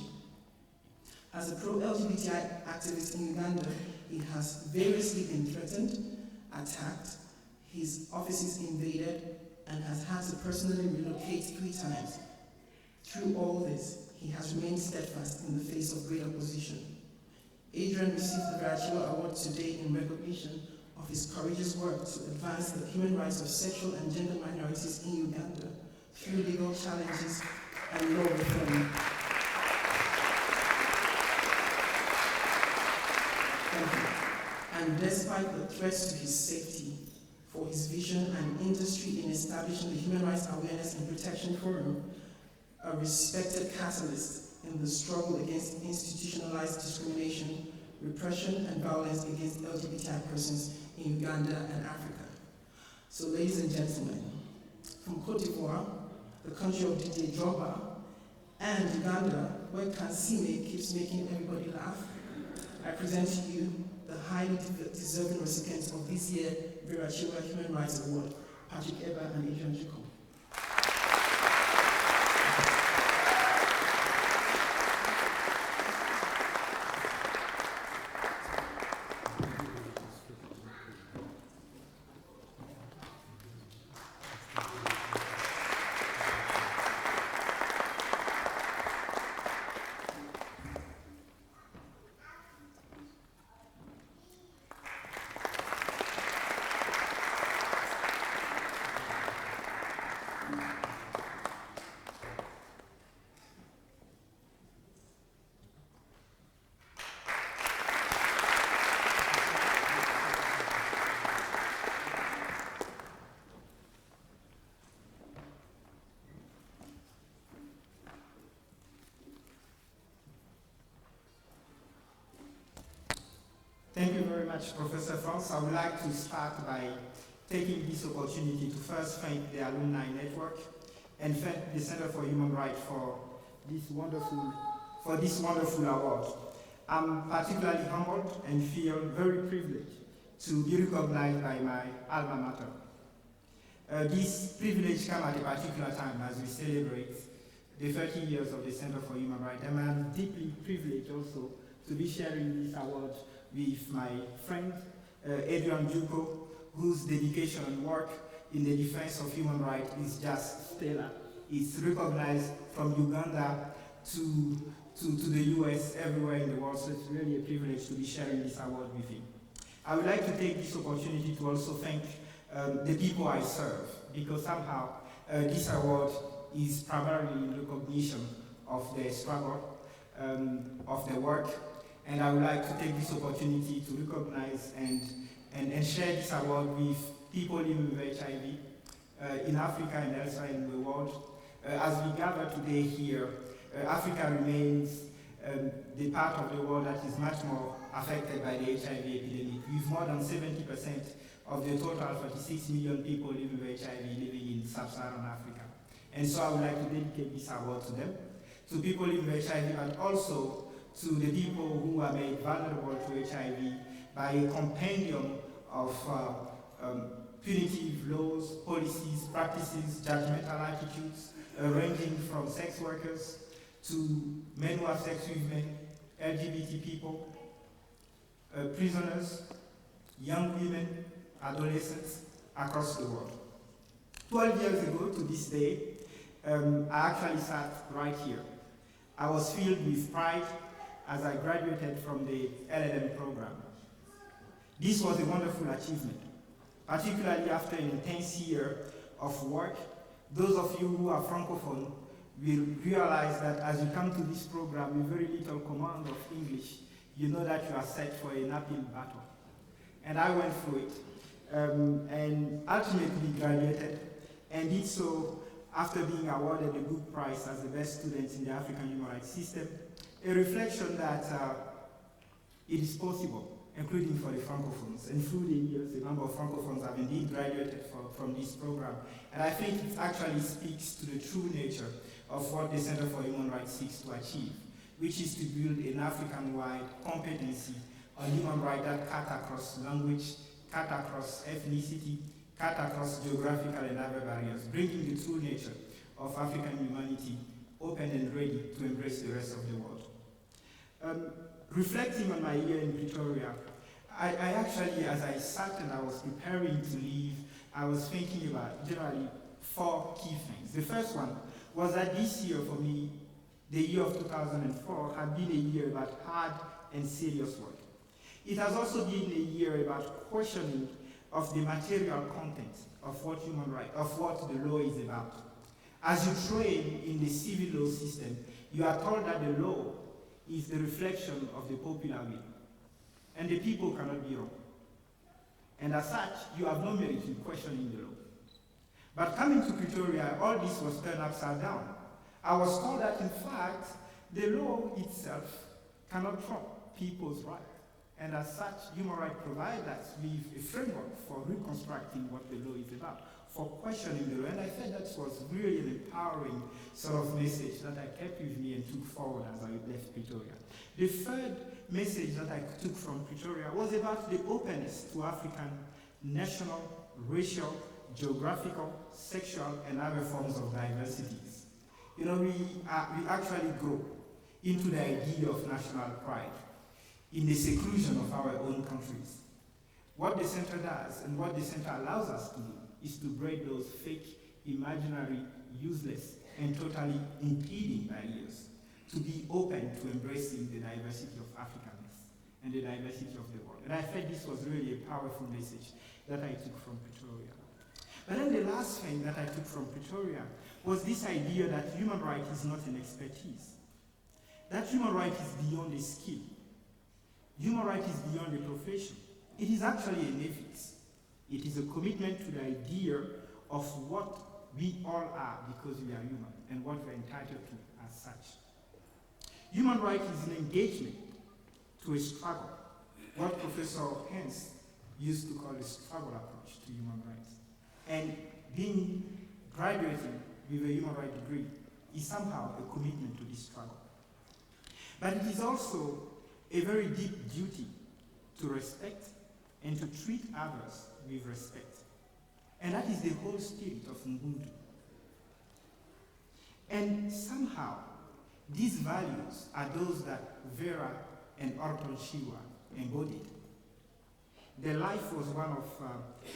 As a pro-LGBTI activist in Uganda, he has variously been threatened, attacked, his offices invaded, and has had to personally relocate 3 times. Through all this, he has remained steadfast in the face of great opposition. Adrian received the Varachillo Award today in recognition of his courageous work to advance the human rights of sexual and gender minorities in Uganda through legal challenges and law reform. Thank you. And despite the threats to his safety, for his vision and industry in establishing the Human Rights Awareness and Protection Forum, a respected catalyst in the struggle against institutionalized discrimination, repression, and violence against LGBTI persons in Uganda and Africa. So ladies and gentlemen, from Cote d'Ivoire, the country of DJ Drogba, and Uganda, webcam CMA keeps making everybody laugh, I present to you the highly deserving recipients of this year's Vera Chiwa Human Rights Award, Patrick Eber and Adrian Chico. Thank you very much, Professor France. I would like to start by taking this opportunity to first thank the Alumni Network and thank the Center for Human Rights for this wonderful award. I'm particularly humbled and feel very privileged to be recognized by my alma mater. This privilege comes at a particular time as we celebrate the 30 years of the Center for Human Rights, and I'm deeply privileged also to be sharing this award with my friend, Adrian Juko, whose dedication and work in the defense of human rights is just stellar. It's recognized from Uganda to the US, everywhere in the world, so it's really a privilege to be sharing this award with him. I would like to take this opportunity to also thank the people I serve, because somehow this award is primarily in recognition of their struggle, of their work. And I would like to take this opportunity to recognize and share this award with people living with HIV in Africa and elsewhere in the world. As we gather today here, Africa remains the part of the world that is much more affected by the HIV epidemic, with more than 70% of the total 46 million people living with HIV living in sub-Saharan Africa. And so I would like to dedicate this award to them, to people living with HIV, but also to the people who are made vulnerable to HIV by a compendium of punitive laws, policies, practices, judgmental attitudes, ranging from sex workers to men who have sex with men, LGBT people, prisoners, young women, adolescents across the world. 12 years ago to this day, I actually sat right here. I was filled with pride as I graduated from the LLM program. This was a wonderful achievement, particularly after an intense year of work. Those of you who are Francophone will realize that as you come to this program with very little command of English, you know that you are set for an uphill battle. And I went through it, and ultimately graduated, and did so after being awarded the Good Prize as the best student in the African human rights system, a reflection that it is possible, including for the Francophones. And through the years, a number of Francophones have indeed graduated from this program. And I think it actually speaks to the true nature of what the Center for Human Rights seeks to achieve, which is to build an African-wide competency on human rights that cut across language, cut across ethnicity, cut across geographical and other barriers, bringing the true nature of African humanity open and ready to embrace the rest of the world. Reflecting on my year in Pretoria, I actually, as I sat and I was preparing to leave, I was thinking about generally 4 key things. The first one was that this year for me, the year of 2004, had been a year about hard and serious work. It has also been a year about questioning of the material content of what human rights, of what the law is about. As you train in the civil law system, you are told that the law is the reflection of the popular will, and the people cannot be wrong. And as such, you have no merit in questioning the law. But coming to Pretoria, all this was turned upside down. I was told that, in fact, the law itself cannot trump people's rights. And as such, human rights provide us with a framework for reconstructing what the law is about, for questioning the law. And I felt that was really an empowering sort of message that I kept with me and took forward as I left Pretoria. The third message that I took from Pretoria was about the openness to African national, racial, geographical, sexual, and other forms of diversities. You know, we actually grow into the idea of national pride in the seclusion of our own countries. What the center does and what the center allows us to do is to break those fake, imaginary, useless, and totally impeding barriers, to be open to embracing the diversity of Africanness and the diversity of the world. And I felt this was really a powerful message that I took from Pretoria. But then the last thing that I took from Pretoria was this idea that human right is not an expertise. That human right is beyond a skill. Human right is beyond a profession. It is actually an ethics. It is a commitment to the idea of what we all are because we are human and what we are entitled to as such. Human right is an engagement to a struggle, what Professor Hens used to call a struggle approach to human rights. And graduating with a human rights degree is somehow a commitment to this struggle. But it is also a very deep duty to respect and to treat others with respect. And that is the whole spirit of Ubuntu. And somehow, these values are those that Vera and Orton Shiwa embodied. Their life was one of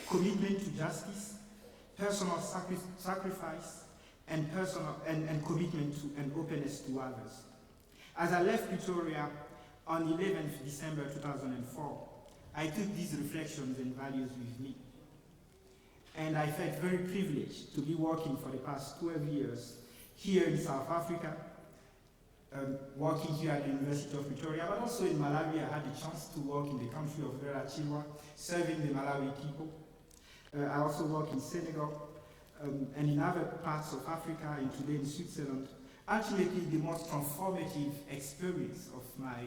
commitment to justice, personal sacrifice, and commitment to and openness to others. As I left Pretoria on 11th December 2004, I took these reflections and values with me. And I felt very privileged to be working for the past 12 years here in South Africa, working here at the University of Pretoria, but also in Malawi. I had the chance to work in the country of Vera Chilwa, serving the Malawi people. I also work in Senegal and in other parts of Africa, and today in Switzerland. Ultimately, the most transformative experience of my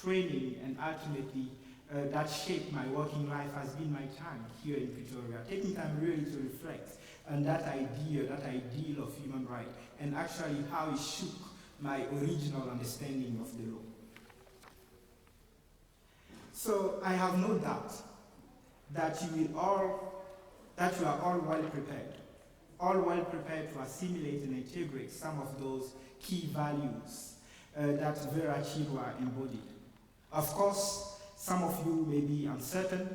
training and ultimately that shaped my working life has been my time here in Pretoria, taking time really to reflect on that idea, that ideal of human rights, and actually how it shook my original understanding of the law. So I have no doubt that you are all well prepared to assimilate and integrate some of those key values that Vera Chilwa embodied. Of course, some of you may be uncertain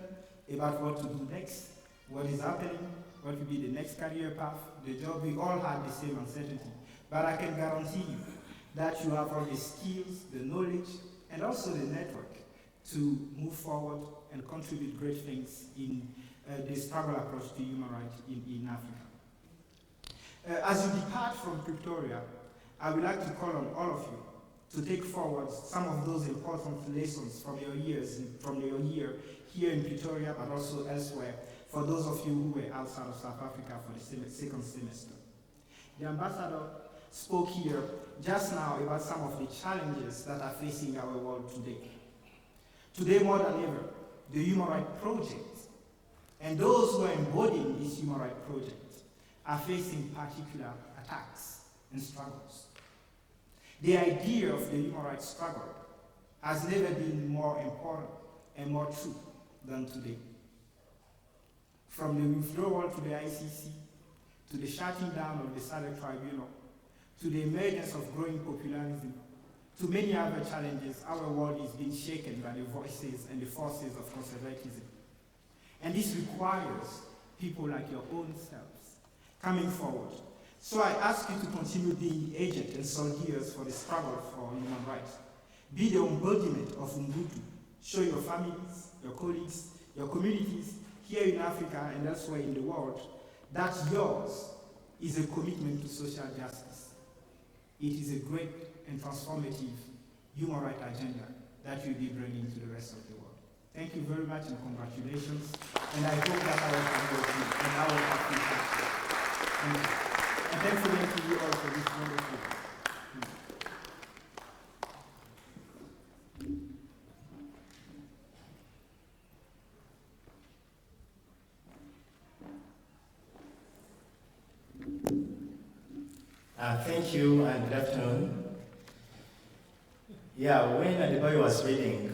about what to do next, what is happening, what will be the next career path, the job. We all have the same uncertainty. But I can guarantee you that you have all the skills, the knowledge, and also the network to move forward and contribute great things in the struggle approach to human rights in Africa. As you depart from Pretoria, I would like to call on all of you to take forward some of those important lessons from your year here in Pretoria, but also elsewhere, for those of you who were outside of South Africa for the second semester. The ambassador spoke here just now about some of the challenges that are facing our world today. Today more than ever, the Human Rights Project and those who are embodying this Human Rights Project are facing particular attacks and struggles. The idea of the human rights struggle has never been more important and more true than today. From the withdrawal to the ICC, to the shutting down of the SADC Tribunal, to the emergence of growing populism, to many other challenges, our world is being shaken by the voices and the forces of conservatism. And this requires people like your own selves coming forward. So I ask you to continue being agent and soldiers for the struggle for human rights. Be the embodiment of Ubuntu. Show your families, your colleagues, your communities here in Africa and elsewhere in the world that yours is a commitment to social justice. It is a great and transformative human rights agenda that you'll be bringing to the rest of the world. Thank you very much and congratulations. And I hope that our community and our Africa. Thank you. And thanks again to you all for this wonderful. Thank you and good afternoon. Yeah, when Adebayo was reading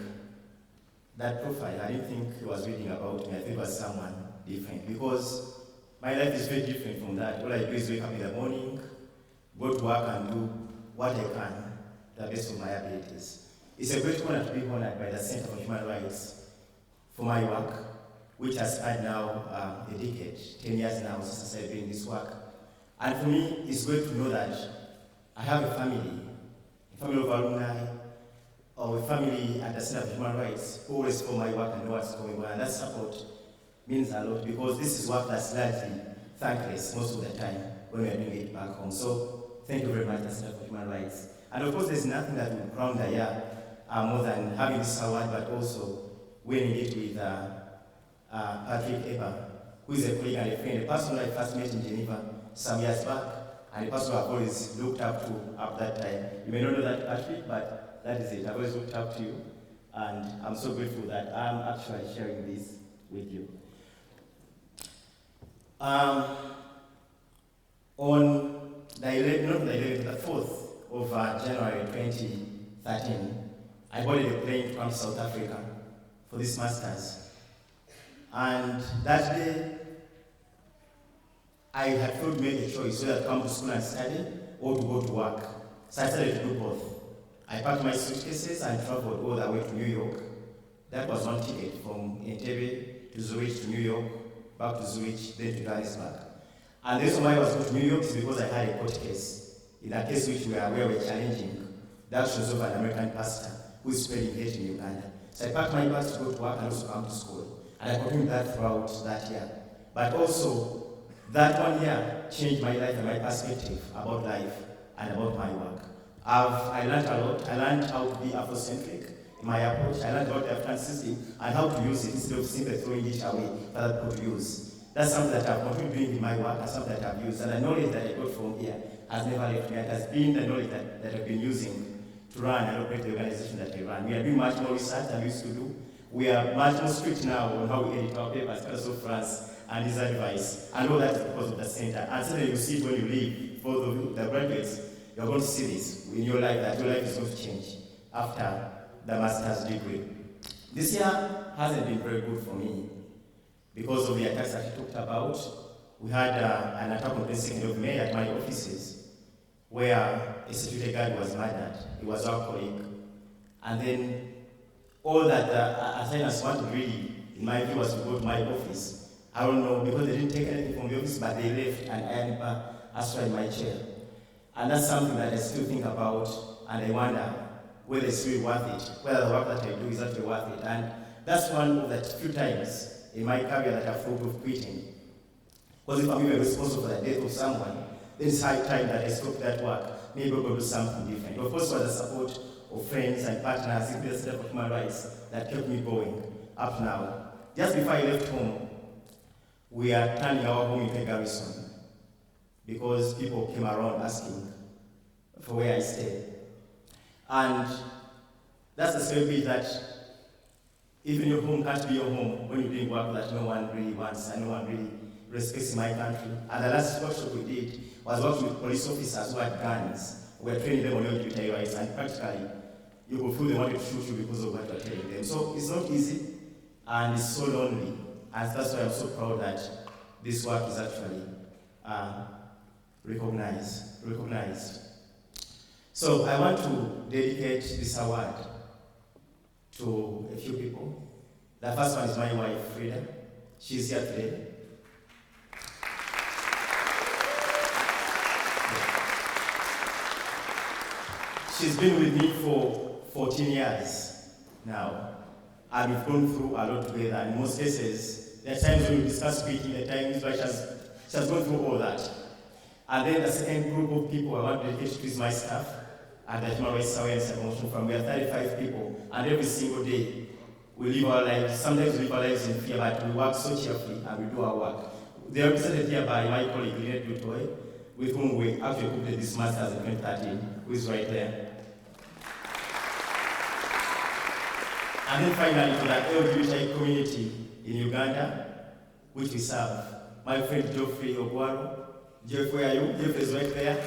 that profile, I didn't think he was reading about me. I think it was someone different because my life is very different from that. All I do is wake up in the morning, go to work and do what I can to the best of my abilities. It's a great honor to be honored by the Center for Human Rights for my work, which has had now a decade, 10 years now since I started doing this work. And for me, it's great to know that I have a family of alumni, or a family at the Center for Human Rights who always follow my work and know what's going on. And that support means a lot because this is work that's largely thankless most of the time when we're doing it back home. So thank you very much, the Center for Human Rights. And of course, there's nothing that will crown the year more than having this award, but also winning it with Patrick Eber, who is a colleague and a friend, a person I first met in Geneva some years back, and a person I've always looked up to at that time. You may not know that, Patrick, but that is it. I've always looked up to you, and I'm so grateful that I'm actually sharing this with you. On the 4th of January 2013, I boarded a plane to come to South Africa for this master's. And that day, I had thought to make a choice whether to come to school and study or to go to work. So I decided to do both. I packed my suitcases and traveled all the way to New York. That was one ticket from Entebbe to Zurich to New York, back to Zurich, then to Johannesburg. And the reason why I was going to New York is because I had a court case. In a case where we were challenging the actions of an American pastor who is spreading hate in Uganda. So I packed my bags to go to work and also come to school. And I continued that throughout that year. But also, that 1 year changed my life and my perspective about life and about my work. I learned a lot. I learned how to be Afrocentric in my approach. I learned about the African system and how to use it instead of simply throwing it away for other people to use. That's something that I've continued doing in my work and something that I've used. And the knowledge that I got from here has never left me. It has been the knowledge that I've been using to run and operate the organization that I run. We are doing much more research than we used to do. We are much more strict now on how we edit our papers because of France and his advice. And all that is because of the center. And certainly you see it when you leave. For the graduates, you're going to see this in your life, that your life is going to change after the master's degree. This year hasn't been very good for me because of the attacks that you talked about. We had an attack on the 22nd of May at my offices where a security guard was murdered. He was our colleague. And then all that the assigners wanted really, in my view, was to go to my office. I don't know, because they didn't take anything from the office, but they left and I ended up astride my chair. And that's something that I still think about, and I wonder whether it's really worth it, whether the work that I do is actually worth it. And that's one of the few times in my career that I've thought of quitting. Because if I'm even responsible for the death of someone, then it's high time that I stop that work. Maybe we'll do something different. Of course, with the support of friends and partners in the Center for Human Rights that kept me going up now. Just before I left home, we are turning our home into a garrison because people came around asking for where I stay. And that's the same bit that even your home can't be your home when you're doing work that no one really wants and no one really respects in my country. And the last workshop we did was working with police officers who had guns. We were training them on LGBT rights, and practically you could feel they wanted to shoot you because of what you are telling them. So it's not easy, and it's so lonely. And that's why I'm so proud that this work is actually recognized. So I want to dedicate this award to a few people. The first one is my wife, Frida. She's here today. She's been with me for 14 years now, and we've gone through a lot together. In most cases, there are times when we discuss quitting, there are times where she has gone through all that. And then the second group of people I want to dedicate to is my staff and the Human Rights Awareness and Promotion Forum. We are 35 people, and every single day we live our lives. Sometimes we live our lives in fear, but we work so cheerfully and we do our work. They are represented here by my colleague, Lynette Dutoy, with whom we actually completed this master's in 2013, who is right there. And then finally, to the LGBTI community in Uganda, which we serve, my friend Geoffrey Ogwaro. Jeff, where are you? Jeff is right there.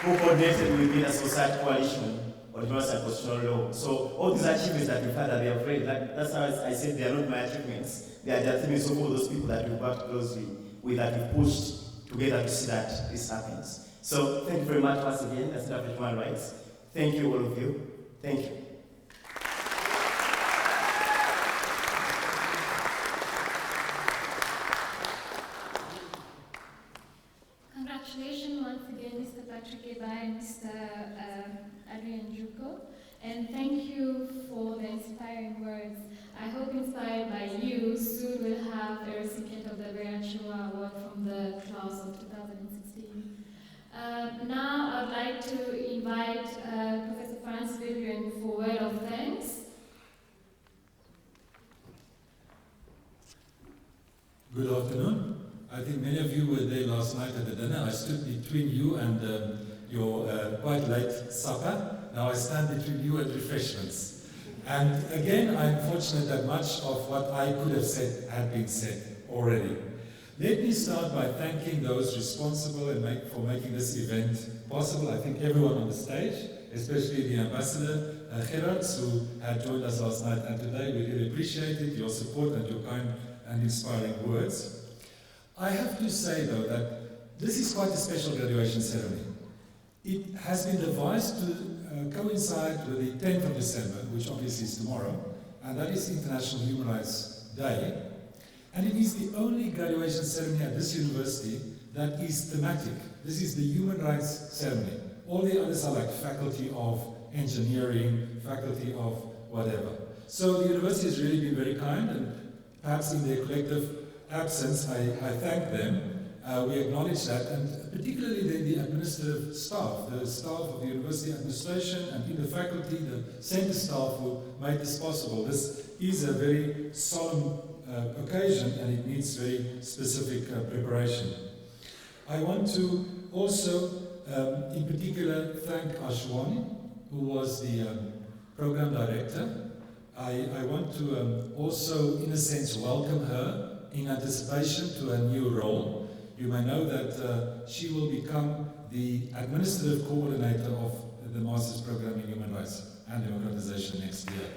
who coordinated with the Society Coalition on Human and Constitutional Law. So all these achievements that we've had that we have read, that's how I said they are not my achievements. They are the achievements of all those people that we've worked closely with, that we've pushed together to see that this happens. So thank you very much once again, as Center for Human Rights. Thank you, all of you. Thank you. Congratulations once again, Mr. Patrick Eba and Mr. Adrian Juko. And thank you for the inspiring words. I hope inspired by you, soon we'll have a recipient of the Verachua Award from the class of 2016. Now I'd like to invite Professor Franz Vivian for a word of thanks. Good afternoon. I think many of you were there last night at the dinner. I stood between you and your quite late supper. Now I stand between you and refreshments. And again, I'm fortunate that much of what I could have said had been said already. Let me start by thanking those responsible for making this event possible. I think everyone on the stage, especially the Ambassador Gerards, who had joined us last night and today. We really appreciate it, your support and your kind and inspiring words. I have to say, though, that this is quite a special graduation ceremony. It has been devised to coincide with the 10th of December, which obviously is tomorrow, and that is International Human Rights Day. And it is the only graduation ceremony at this university that is thematic. This is the human rights ceremony. All the others are like faculty of engineering, faculty of whatever. So the university has really been very kind, and perhaps in their collective absence, I thank them. We acknowledge that, and particularly the administrative staff, the staff of the university administration and in the faculty, the center staff who made this possible. This is a very solemn occasion, and it needs very specific preparation. I want to also, in particular, thank Ashwani, who was the program director. I want to also, in a sense, welcome her in anticipation to a new role. You may know that she will become the administrative coordinator of the Master's Program in Human Rights and Democratization next year.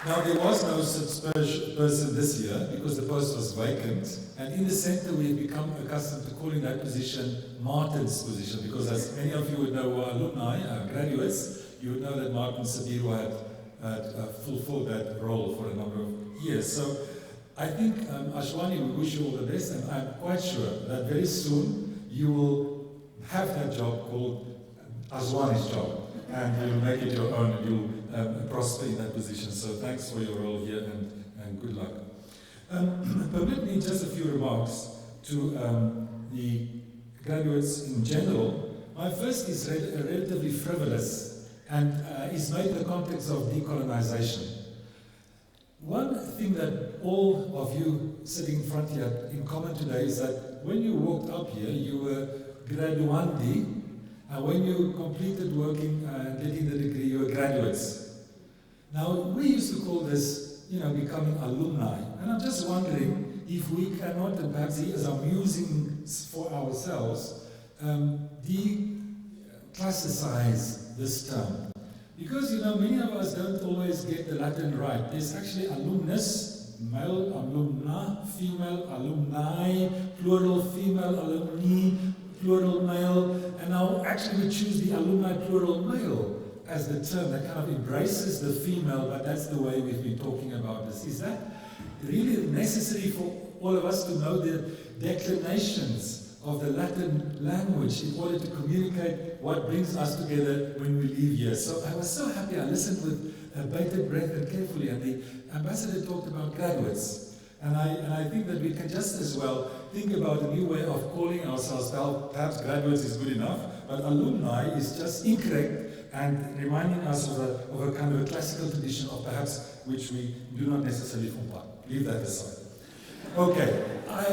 Now, there was no such person this year because the post was vacant, and in the center we have become accustomed to calling that position Martin's position, because as many of you would know who are alumni, graduates, you would know that Martin Sabiru had fulfilled that role for a number of years. So I think, Ashwani, we wish you all the best, and I'm quite sure that very soon you will have that job called Ashwani's job, and you'll make it your own, and you'll prosper in that position. So thanks for your role here, and good luck. Permit me just a few remarks to the graduates in general. My first is relatively frivolous, and is made in the context of decolonization. One thing that all of you sitting in front here in common today is that when you walked up here, you were graduandi, and when you completed working and getting the degree, you were graduates. Now, we used to call this, becoming alumni, and I'm just wondering if we cannot, and perhaps as our musings for ourselves, declassicize this term. Because, many of us don't always get the Latin right. There's actually alumnus, male, alumna, female, alumni, plural, female, alumni, plural, male, and now actually we choose the alumni, plural, male as the term that kind of embraces the female, but that's the way we've been talking about this. Is that really necessary for all of us to know the declinations of the Latin language in order to communicate what brings us together when we leave here? So I was so happy. I listened with bated breath and carefully, and the ambassador talked about graduates. And I think that we can just as well think about a new way of calling ourselves. Well, perhaps graduates is good enough, but alumni is just incorrect and reminding us of a kind of a classical tradition of perhaps which we do not necessarily form part. Leave that aside. Okay,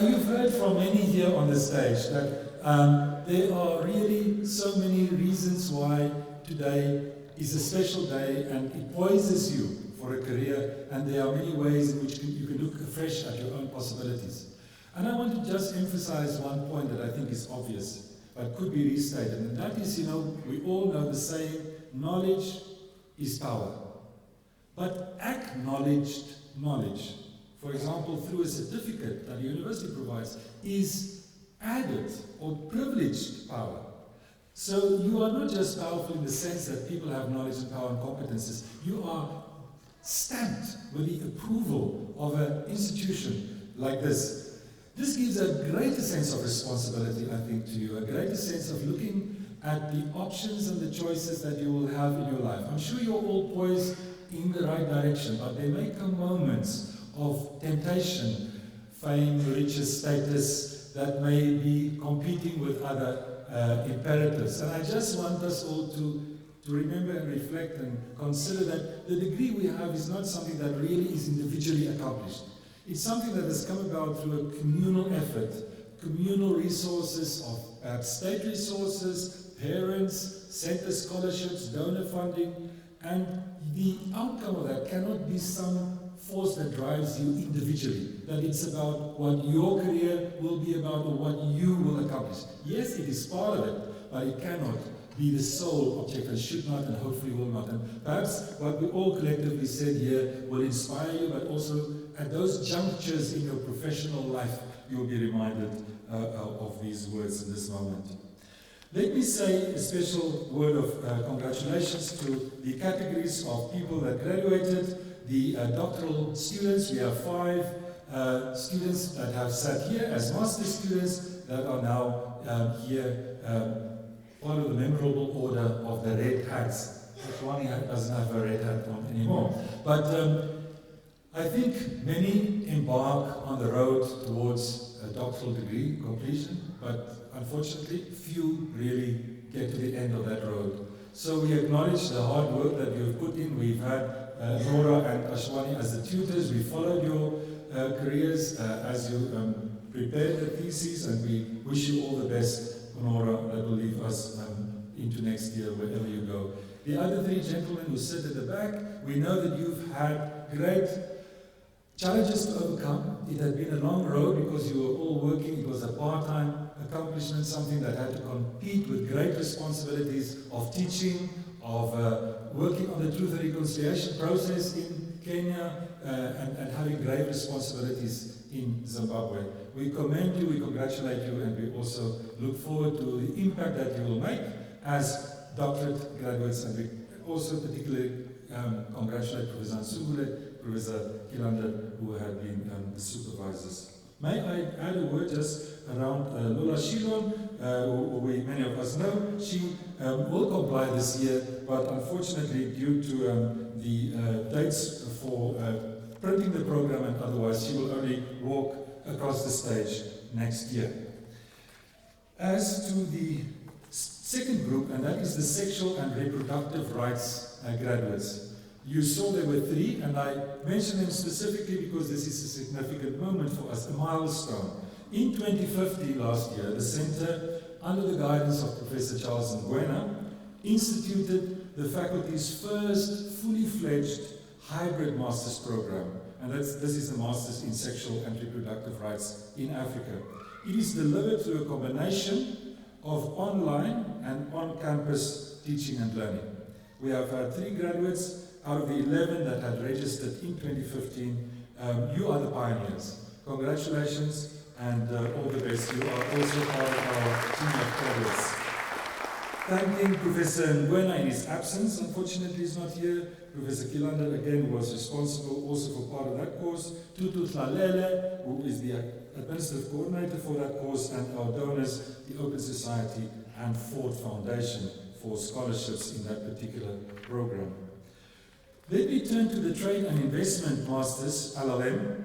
you've heard from many here on the stage that there are really so many reasons why today is a special day, and it poises you for a career, and there are many ways in which you can look afresh at your own possibilities. And I want to just emphasize one point that I think is obvious, but could be restated, and that is, we all know the saying, knowledge is power. But acknowledged knowledge, for example, through a certificate that the university provides, is added or privileged power. So you are not just powerful in the sense that people have knowledge and power and competences. You are stamped with the approval of an institution like this. This gives a greater sense of responsibility, I think, to you, a greater sense of looking at the options and the choices that you will have in your life. I'm sure you're all poised in the right direction, but there may come moments of temptation, fame, riches, status, that may be competing with other imperatives. And I just want us all to remember and reflect and consider that the degree we have is not something that really is individually accomplished. It's something that has come about through a communal effort, communal resources of perhaps state resources, parents, center scholarships, donor funding, and the outcome of that cannot be some force that drives you individually, that it's about what your career will be about or what you will accomplish. Yes, it is part of it, but it cannot be the sole object, and should not, and hopefully will not. And perhaps what we all collectively said here will inspire you, but also at those junctures in your professional life, you'll be reminded of these words in this moment. Let me say a special word of congratulations to the categories of people that graduated. The doctoral students, we have 5 students that have sat here as master students that are now here, part of the memorable order of the red hats. Ashwani doesn't have a red hat on anymore. But I think many embark on the road towards a doctoral degree completion, but unfortunately few really get to the end of that road. So we acknowledge the hard work that you've put in. We've had Nora and Ashwani as the tutors. We followed your careers as you prepared the theses, and we wish you all the best, Nora, that will leave us into next year, wherever you go. The other 3 gentlemen who sit at the back, we know that you've had great challenges to overcome. It had been a long road because you were all working. It was a part-time accomplishment, something that had to compete with great responsibilities of teaching, of working on the Truth and Reconciliation process in Kenya, and having grave responsibilities in Zimbabwe. We commend you, we congratulate you, and we also look forward to the impact that you will make as doctorate graduates, and we also particularly congratulate Professor Nsungule, Professor Kilanda, who have been the supervisors. May I add a word just around Lola Shilon, who many of us know. She will comply this year, but unfortunately due to the dates for printing the program and otherwise, she will only walk across the stage next year. As to the second group, and that is the sexual and reproductive rights graduates. You saw there were 3, and I mention them specifically because this is a significant moment for us, a milestone. In 2015, last year, the Center, under the guidance of Professor Charles Nguena, instituted the faculty's first fully fledged hybrid master's program, and this is the Masters in Sexual and Reproductive Rights in Africa. It is delivered through a combination of online and on-campus teaching and learning. We have had 3 graduates out of the 11 that had registered in 2015. You are the pioneers. Congratulations and all the best. You are also part of our team of graduates. Thanking Professor Nguena in his absence, unfortunately he's not here. Professor Kilanda again was responsible also for part of that course. Tutu Tlalele, who is the administrative coordinator for that course, and our donors, the Open Society and Ford Foundation, for scholarships in that particular program. Let me turn to the Trade and Investment Masters, LLM.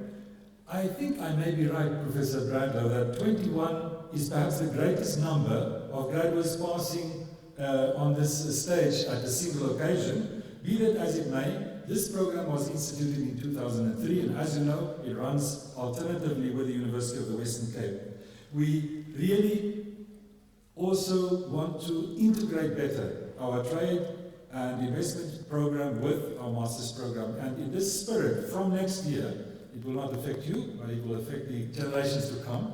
I think I may be right, Professor Brandlow, that 21 is perhaps the greatest number of graduates passing on this stage at a single occasion. Be that as it may, this program was instituted in 2003, and as you know, it runs alternatively with the University of the Western Cape. We really also want to integrate better our trade and investment program with our master's program. And in this spirit, from next year, it will not affect you, but it will affect the generations to come.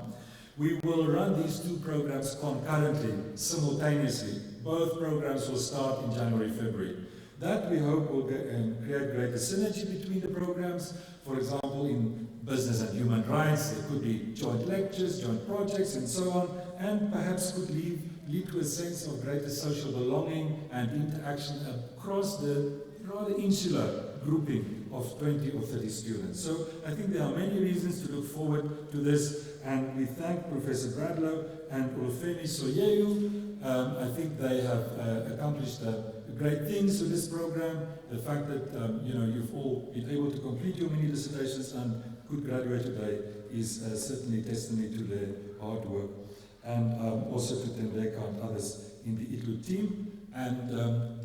We will run these two programs concurrently, simultaneously. Both programs will start in January, February. That we hope will create greater synergy between the programs. For example, in business and human rights, there could be joint lectures, joint projects, and so on, and perhaps could lead to a sense of greater social belonging and interaction across the rather insular grouping of 20 or 30 students. So I think there are many reasons to look forward to this, and we thank Professor Bradlow and Olufemi Soyeyu. I think they have accomplished great things with this program. The fact that you've all been able to complete your mini dissertations and could graduate today is certainly testimony to their hard work. And also to Tendeka and others in the ITLU team. And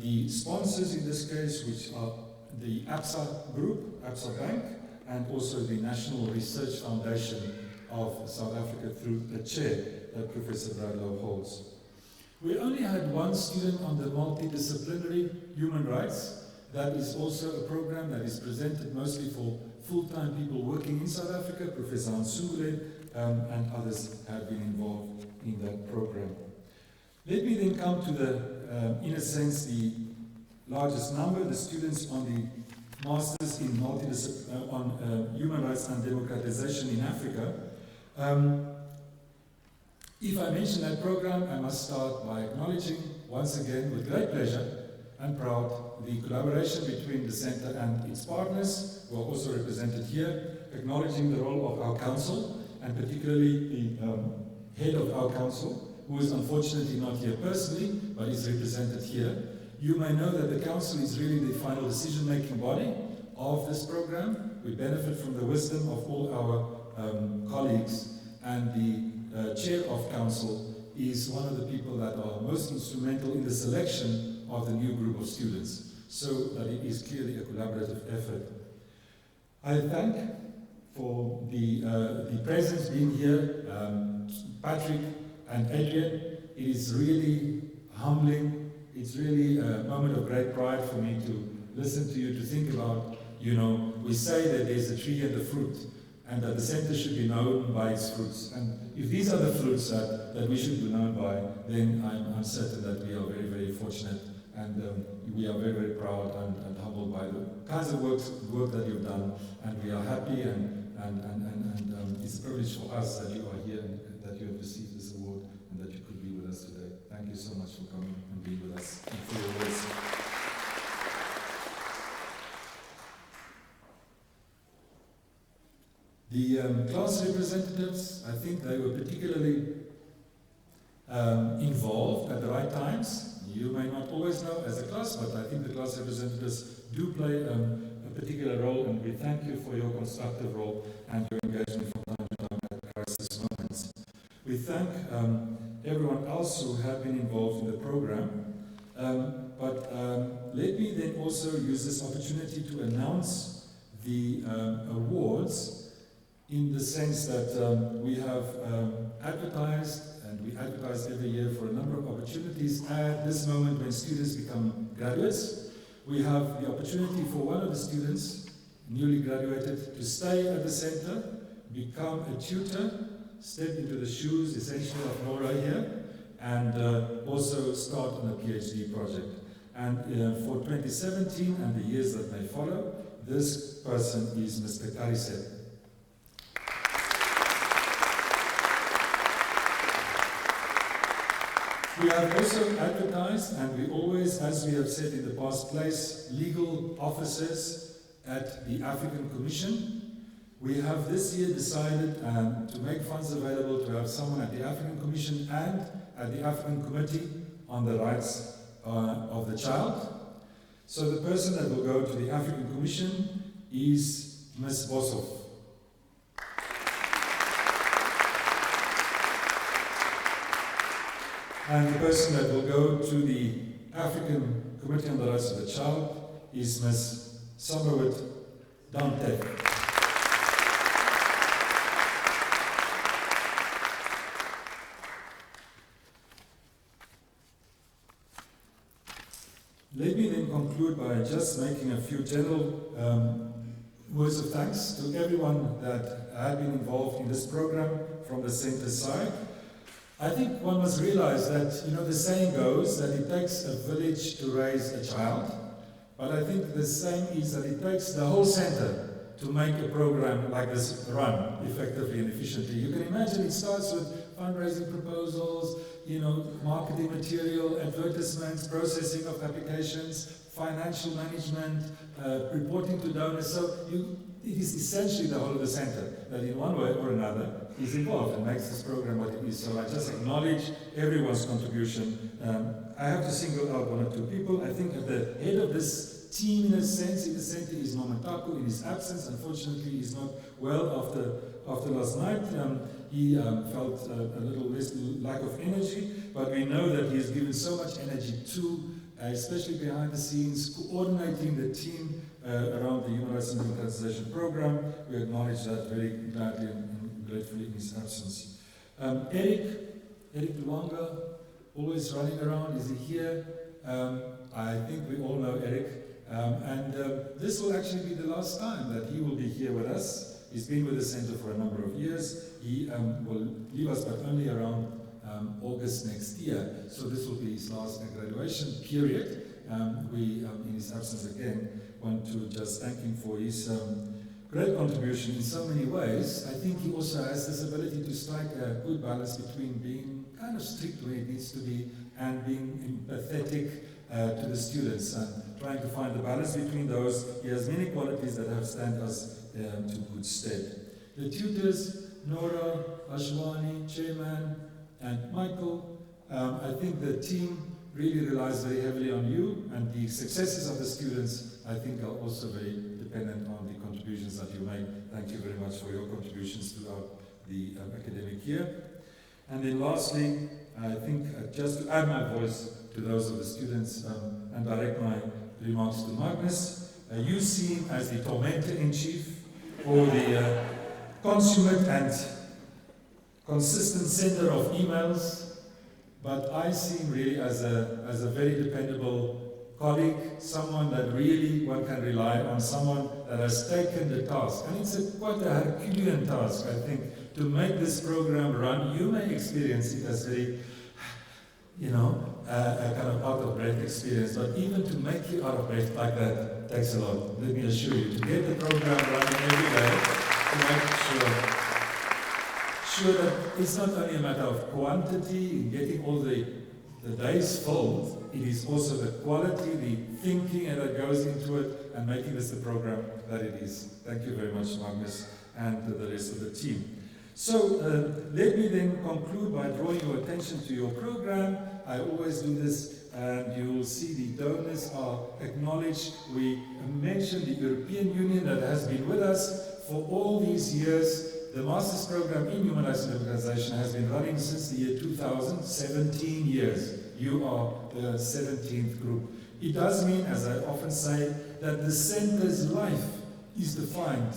the sponsors in this case, which are the APSA Group, APSA Bank, and also the National Research Foundation of South Africa through the chair that Professor Bradlow holds. We only had one student on the multidisciplinary human rights. That is also a program that is presented mostly for full-time people working in South Africa. Professor Hansule and others have been involved in that program. Let me then come to the, in a sense, the largest number, the students on the Masters in on Human Rights and Democratization in Africa. If I mention that program, I must start by acknowledging, once again, with great pleasure and proud, the collaboration between the Centre and its partners, who are also represented here, acknowledging the role of our council, and particularly the head of our council, who is unfortunately not here personally, but is represented here. You may know that the council is really the final decision-making body of this program. We benefit from the wisdom of all our colleagues, and the chair of council is one of the people that are most instrumental in the selection of the new group of students, so that it is clearly a collaborative effort. I thank for the presence being here, Patrick and Adrian. It is really humbling. It's really a moment of great pride for me to listen to you, to think about, we say that there's a tree and a fruit, and that the center should be known by its fruits. And if these are the fruits that we should be known by, then I'm certain that we are very, very fortunate, and we are very, very proud and humbled by the kinds of work that you've done, and we are happy, and it's a privilege for us that you are here and that you have received this award and that you could be with us today. Thank you so much for coming and being with us and for your words. The class representatives, I think they were particularly involved at the right times. You may not always know as a class, but I think the class representatives do play a particular role, and we thank you for your constructive role and your engagement from time to time at crisis moments. We thank everyone else who have been involved in the program, but let me then also use this opportunity to announce the awards, in the sense that we have advertised, and we advertise every year for a number of opportunities. At this moment, when students become graduates, we have the opportunity for one of the students, newly graduated, to stay at the center, become a tutor, step into the shoes, essentially, of Nora here, and also start on a PhD project. And for 2017 and the years that may follow, this person is Mr. Karisep. We have also advertised, and we always, as we have said in the past, place legal officers at the African Commission. We have this year decided to make funds available to have someone at the African Commission and at the African Committee on the Rights of the Child. So the person that will go to the African Commission is Ms. Boshoff. And the person that will go to the African Committee on the Rights of the Child is Ms. Sommerwood Dante. Let me then conclude by just making a few general words of thanks to everyone that had been involved in this program from the center side. I think one must realize that, the saying goes that it takes a village to raise a child, but I think the saying is that it takes the whole center to make a program like this run effectively and efficiently. You can imagine it starts with fundraising proposals, marketing material, advertisements, processing of applications, financial management, reporting to donors. So it is essentially the whole of the center that in one way or another is involved and makes this program what it is. So I just acknowledge everyone's contribution. I have to single out one or two people. I think at the head of this team, in a sense, in the center is Momataku in his absence. Unfortunately, he's not well after last night. He felt a little less lack of energy, but we know that he has given so much energy to, especially behind the scenes, coordinating the team around the Human Rights and Democratization Program. We acknowledge that very gladly and gratefully in his absence. Eric Luanga, always running around. Is he here? I think we all know Eric. And this will actually be the last time that he will be here with us. He's been with the center for a number of years. He will leave us, but only around August next year. So this will be his last graduation period. We, in his absence again, want to just thank him for his great contribution in so many ways. I think he also has this ability to strike a good balance between being kind of strict where it needs to be and being empathetic to the students and trying to find the balance between those. He has many qualities that have stand us to good stead. The tutors, Nora, Ashwani, Chairman, and Michael, I think the team really relies very heavily on you, and the successes of the students, I think, are also very dependent on the contributions that you make. Thank you very much for your contributions throughout the academic year. And then lastly, I think just to add my voice to those of the students and direct my remarks to Magnus, you see him as the tormentor-in-chief or the consummate and consistent sender of emails, but I see him really as a very dependable colleague, someone that really one can rely on, someone that has taken the task. And it's quite a Herculean task, I think, to make this program run. You may experience it as very, a kind of out-of-breath experience, but even to make you out of breath like that takes a lot. Let me assure you, to get the program running every day, to make sure that it's not only a matter of quantity in getting all the days filled, it is also the quality, the thinking that goes into it, and making this the program that it is. Thank you very much, Magnus, and the rest of the team. So let me then conclude by drawing your attention to your program. I always do this, and you will see the donors are acknowledged. We mentioned the European Union that has been with us for all these years. The Master's Program in Human Rights and Democratization has been running since the year 2000, 17 years. You are the 17th group. It does mean, as I often say, that the center's life is defined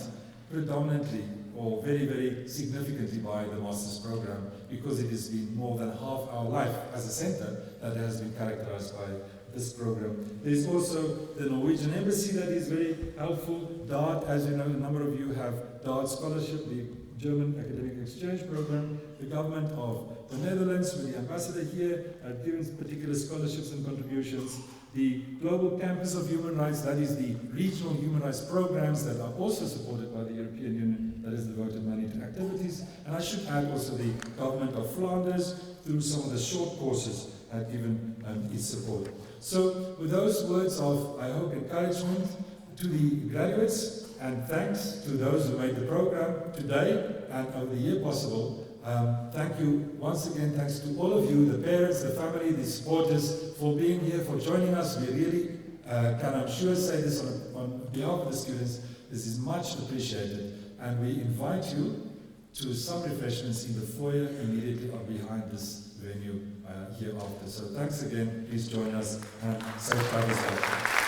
predominantly or very, very significantly by the Master's Program, because it has been more than half our life as a center that has been characterized by this program. There is also the Norwegian Embassy that is very helpful. DART, as you know, a number of you have DART Scholarship, the German Academic Exchange Program. The government of the Netherlands, with the ambassador here, have given particular scholarships and contributions. The Global Campus of Human Rights, that is the regional human rights programs that are also supported by the European Union, that has devoted money to activities. And I should add also the government of Flanders, through some of the short courses, have given its support. So with those words of, I hope, encouragement to the graduates, and thanks to those who made the program today and over the year possible, thank you once again. Thanks to all of you, the parents, the family, the supporters, for being here, for joining us. We really can, I'm sure, say this on behalf of the students. This is much appreciated. And we invite you to some refreshments in the foyer immediately or behind this venue hereafter. So thanks again. Please join us and safe travels.